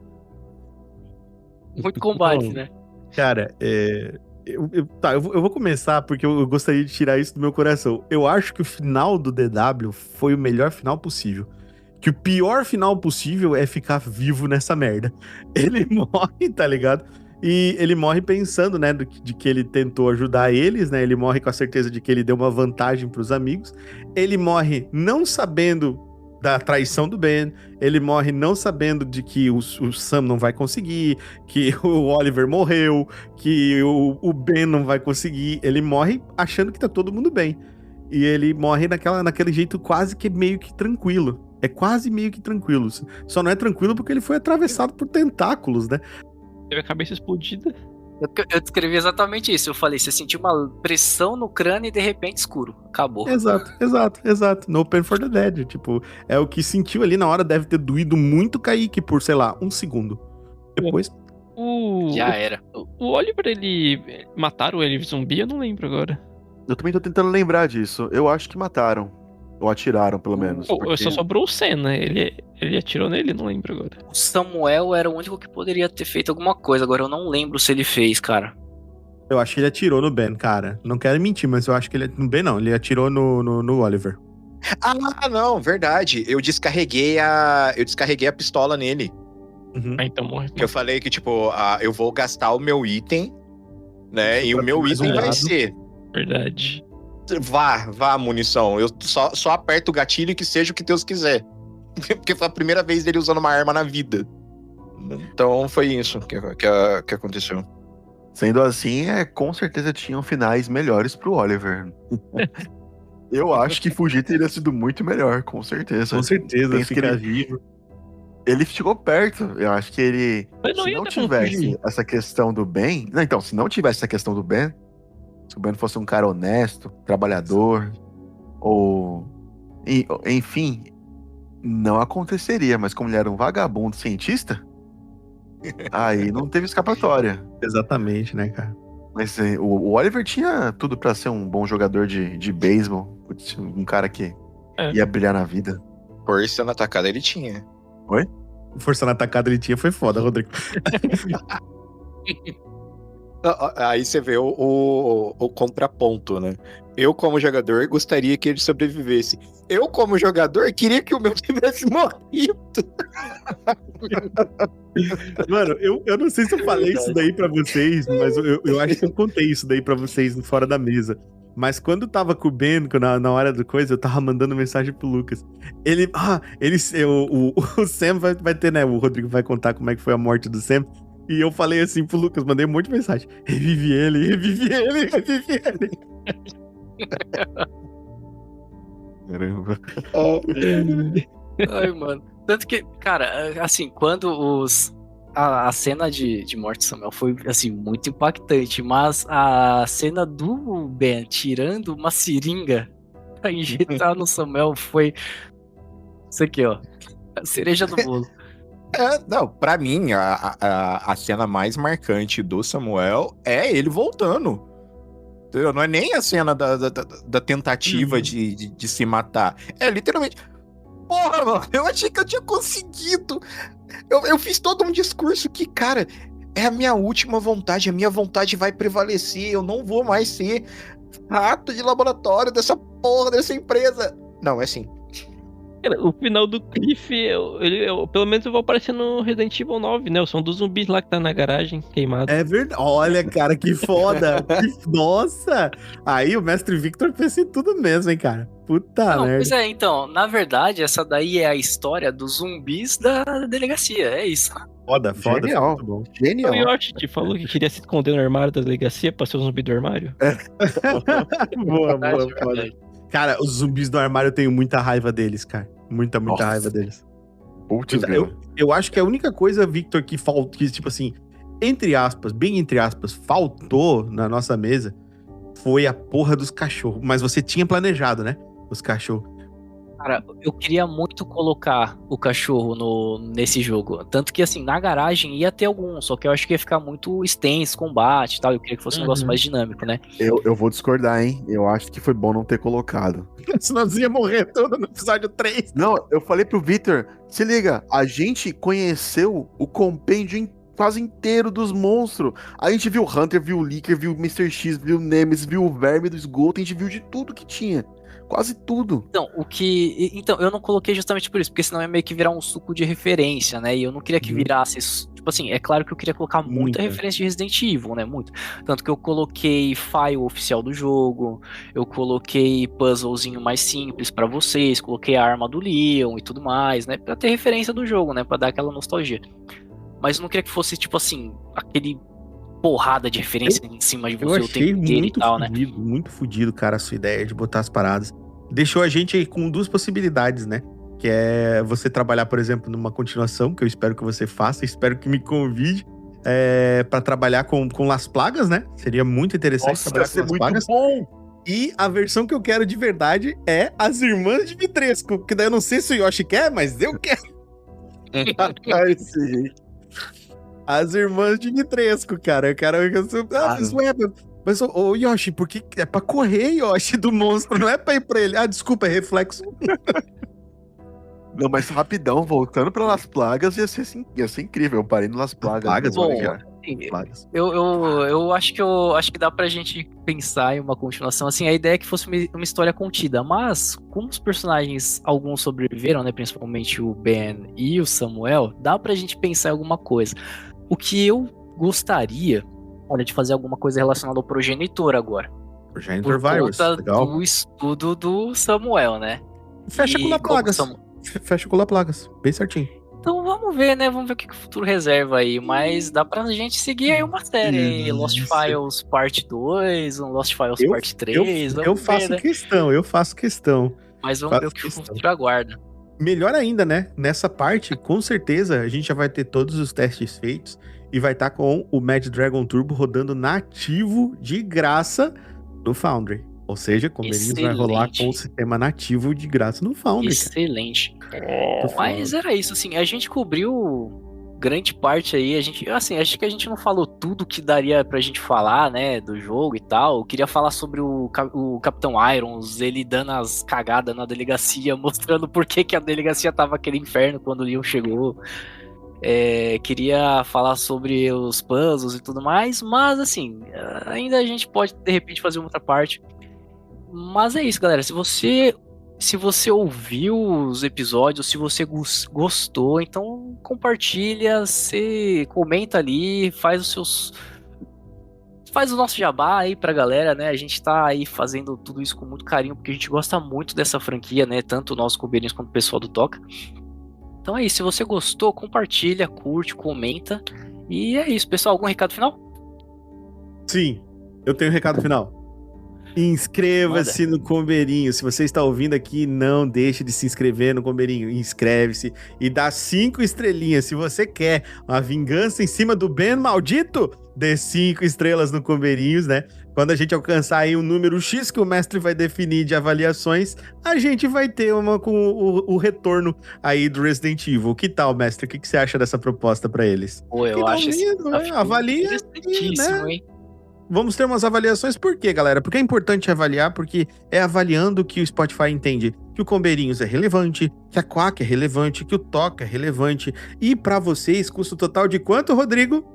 combate, Bom, né? Cara, eu vou começar porque eu gostaria de tirar isso do meu coração. Eu acho que o final do DW foi o melhor final possível. Que o pior final possível é ficar vivo nessa merda. Ele morre, tá ligado? E ele morre pensando, né, de que ele tentou ajudar eles, né? Ele morre com a certeza de que ele deu uma vantagem pros amigos. Ele morre não sabendo da traição do Ben. Ele morre não sabendo de que o Sam não vai conseguir, que o Oliver morreu, que o Ben não vai conseguir. Ele morre achando que tá todo mundo bem. E ele morre naquele jeito quase que meio que tranquilo. É quase meio que tranquilo. Só não é tranquilo porque ele foi atravessado por tentáculos, né? Teve a cabeça explodida. Eu descrevi exatamente isso. Eu falei, você sentiu uma pressão no crânio e de repente escuro. Acabou. Exato. No Pain for the Dead. Tipo, é o que sentiu ali na hora. Deve ter doído muito Kaique por, sei lá, 1 segundo. Depois... Já era. O Oliver, mataram ele zumbi? Eu não lembro agora. Eu também tô tentando lembrar disso. Eu acho que mataram. Ou atiraram, pelo menos. Só sobrou o Senna. Ele Ele atirou nele? Não lembro agora. O Samuel era o único que poderia ter feito alguma coisa. Agora eu não lembro se ele fez, cara. Eu acho que ele atirou no Ben, cara. Não quero mentir, mas eu acho que ele... No Ben não, ele atirou no Oliver. Ah, não, verdade. Eu descarreguei a pistola nele. Uhum. Ah, então morre. Que eu falei que, tipo, eu vou gastar o meu item, né? E o meu mais item um vai lado. ser... Verdade. Vá, munição. Eu só aperto o gatilho e que seja o que Deus quiser. Porque foi a primeira vez dele usando uma arma na vida. Então foi isso que aconteceu. Sendo assim, com certeza tinham finais melhores pro Oliver. Eu acho que fugir teria sido muito melhor, com certeza. Com certeza, Penso que ficar ele- vivo. Ele chegou perto. Eu acho que ele. Mas não Se ia não ter como tivesse fugir. essa questão do Ben. Não, então, se não tivesse essa questão do Ben, se o Ben fosse um cara honesto, trabalhador, enfim, não aconteceria. Mas como ele era um vagabundo cientista, aí não teve escapatória. Exatamente, né, cara? Mas o Oliver tinha tudo pra ser um bom jogador de beisebol. Putz, um cara que É. ia brilhar na vida. Força na atacada ele tinha. Força na atacada ele tinha, foi foda, Rodrigo. Aí você vê o contraponto, né? Eu, como jogador, gostaria que ele sobrevivesse. Eu, como jogador, queria que o meu tivesse morrido. Mano, eu não sei se eu falei isso daí pra vocês, mas eu acho que eu contei isso daí pra vocês fora da mesa. Mas quando tava com o Ben, na hora do coisa, eu tava mandando mensagem pro Lucas. O Sam vai ter, né? O Rodrigo vai contar como é que foi a morte do Sam. E eu falei assim pro Lucas, mandei um monte de mensagem. Revive ele, revive ele, revive ele. Caramba. Ai, mano. Tanto que, cara, assim, quando a cena de morte do Samuel foi, assim, muito impactante, mas a cena do Ben tirando uma seringa pra injetar no Samuel foi isso aqui, ó. A cereja do bolo. Não, pra mim, a cena mais marcante do Samuel é ele voltando. Entendeu? Não é nem a cena da tentativa de se matar. É literalmente... Porra, mano, eu achei que eu tinha conseguido. Eu fiz todo um discurso que, cara, é a minha última vontade. A minha vontade vai prevalecer. Eu não vou mais ser rato de laboratório dessa porra, dessa empresa. Não, é assim. Cara, o final do Cliff, pelo menos eu vou aparecer no Resident Evil 9, né? São dos zumbis lá que tá na garagem, queimado. É verdade. Olha, cara, que foda. Nossa! Aí o Mestre Victor fez isso tudo mesmo, hein, cara. Puta Não, merda. pois é, então, na verdade, essa daí é a história dos zumbis da delegacia, é isso. Foda, Genial. muito bom. Genial. O Yoshi te falou que queria se esconder no armário da delegacia pra ser um zumbi do armário. Boa, Verdade, foda. verdade. Cara, os zumbis do armário eu tenho muita raiva deles, cara. Muita Nossa. raiva deles. Putz, Eu acho que a única coisa, Victor, que faltou, que, tipo assim, entre aspas, bem entre aspas, faltou na nossa mesa foi a porra dos cachorros. Mas você tinha planejado, né? Os cachorros. Cara, eu queria muito colocar o cachorro nesse jogo. Tanto que, assim, na garagem ia ter algum, só que eu acho que ia ficar muito extenso o combate e tal. Eu queria que fosse um negócio mais dinâmico, né? eu vou discordar, hein? Eu acho que foi bom não ter colocado. Senão você ia morrer todo no episódio 3. Não, eu falei pro Victor, se liga, a gente conheceu o compêndio quase inteiro dos monstros. A gente viu o Hunter, viu o Licker, viu o Mr. X, viu o Nemesis, viu o Verme do esgoto, a gente viu de tudo que tinha. Quase tudo. Então, eu não coloquei justamente por isso, porque senão ia meio que virar um suco de referência, né? E eu não queria que virasse. Tipo assim, é claro que eu queria colocar muita Muita. referência de Resident Evil, né? Muito. Tanto que eu coloquei file oficial do jogo, eu coloquei puzzlezinho mais simples pra vocês, coloquei a arma do Leon e tudo mais, né? Pra ter referência do jogo, né? Pra dar aquela nostalgia. Mas eu não queria que fosse, tipo assim, aquele porrada de referência em cima de Eu você o achei tempo inteiro e muito tal, né? muito fudido, cara, a sua ideia de botar as paradas. Deixou a gente aí com duas possibilidades, né? Que é você trabalhar, por exemplo, numa continuação, que eu espero que você faça, espero que me convide, pra trabalhar com Las Plagas, né? Seria muito interessante trabalhar com Las Plagas. bom. E a versão que eu quero de verdade é as Irmãs de Vitresco, que daí eu não sei se o Yoshi quer, mas eu quero. Ai, sim. As Irmãs de Vitresco, cara. Eu quero. Mas, ô Yoshi, por que é pra correr, Yoshi, do monstro? Não é pra ir pra ele. Ah, desculpa, é reflexo. Não, mas rapidão, voltando pra Las Plagas, ia ser incrível. Eu parei no Las Plagas. Plagas, Bom, cara. Plagas. eu acho que dá pra gente pensar em uma continuação. Assim, a ideia é que fosse uma história contida, mas como os personagens, alguns sobreviveram, né? Principalmente o Ben e o Samuel, dá pra gente pensar em alguma coisa. O que eu gostaria, olha, de fazer alguma coisa relacionada ao progenitor agora. Progenitor Por Virus, conta legal. do estudo do Samuel, né? Fecha E com Laplagas. como Fecha com Laplagas, bem certinho. Então vamos ver, né? Vamos ver o que o futuro reserva aí. Mas dá pra gente seguir aí uma série, hein? Lost Isso. Files Parte 2, um Lost Files Parte 3. Eu Vamos ver, faço né? questão. Mas vamos ver o faço que o questão. futuro aguarda. Melhor ainda, né? Nessa parte, com certeza, a gente já vai ter todos os testes feitos e vai estar com o Mad Dragon Turbo rodando nativo de graça no Foundry. Ou seja, Comerinhos vai rolar Excelente. com o sistema nativo de graça no Foundry, cara. Excelente. Tô Mas falando. era isso, assim. A gente cobriu grande parte aí. Assim, acho que a gente não falou tudo que daria pra gente falar, né? Do jogo e tal. Eu queria falar sobre o Capitão Irons, ele dando as cagadas na delegacia, mostrando por que a delegacia tava aquele inferno quando o Leon chegou. Queria falar sobre os puzzles e tudo mais, mas assim, ainda a gente pode de repente fazer uma outra parte. Mas é isso, galera. Se você ouviu os episódios, se você gostou, então compartilha, você comenta ali, faz o nosso jabá aí pra galera, né? A gente tá aí fazendo tudo isso com muito carinho, porque a gente gosta muito dessa franquia, né? Tanto nós Cobeirinhos quanto o pessoal do Toca. Então é isso, se você gostou, compartilha, curte, comenta. E é isso, pessoal. Algum recado final? Sim, eu tenho um recado final. Inscreva-se no Combeirinho. Se você está ouvindo aqui, não deixe de se inscrever no Combeirinho. Inscreve-se e dá 5 estrelinhas. Se você quer uma vingança em cima do Ben maldito, dê 5 estrelas no Combeirinhos, né? Quando a gente alcançar aí um número X que o mestre vai definir de avaliações, a gente vai ter uma com o retorno aí do Resident Evil. Que tal, mestre? O que você acha dessa proposta para eles? Pô, eu Que dá acho esse medo, né? desafio Avalia, interessantíssimo, né? hein? Vamos ter umas avaliações, por quê, galera? Porque é importante avaliar, porque é avaliando que o Spotify entende que o Combeirinhos é relevante, que a Quack é relevante, que o Toca é relevante. E pra vocês, custo total de quanto, Rodrigo?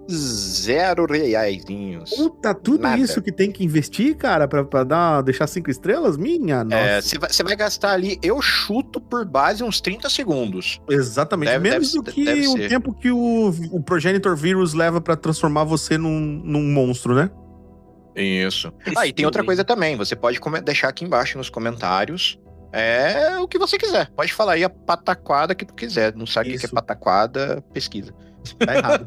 R$0. Puta, tudo Nada. isso que tem que investir, cara, pra deixar 5 estrelas? Minha nossa. Você vai gastar ali, eu chuto por base uns 30 segundos. Exatamente. Menos do que deve o ser. tempo que o Progenitor Virus leva pra transformar você num monstro, né? Isso. E tem outra coisa também, você pode deixar aqui embaixo nos comentários o que você quiser. Pode falar aí a pataquada que tu quiser. Não sabe o que é Isso. pataquada, pesquisa. Tá errado.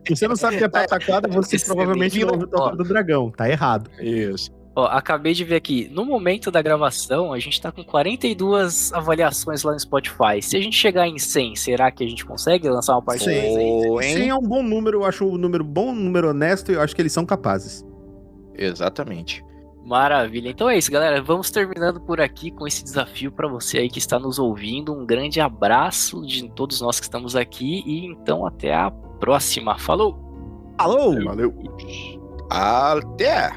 Se você não sabe o que é pataquada, você provavelmente não ouviu o Toca do Dragão. Tá errado. Isso. Ó, acabei de ver aqui, no momento da gravação, a gente tá com 42 avaliações lá no Spotify. Se a gente chegar em 100, será que a gente consegue lançar uma parte 2 aí? 100 é um bom número, eu acho um número bom, um número honesto, e eu acho que eles são capazes. Exatamente. Maravilha. Então é isso, galera. Vamos terminando por aqui com esse desafio para você aí que está nos ouvindo. Um grande abraço de todos nós que estamos aqui e então até a próxima. Falou! Alô! Valeu. Até!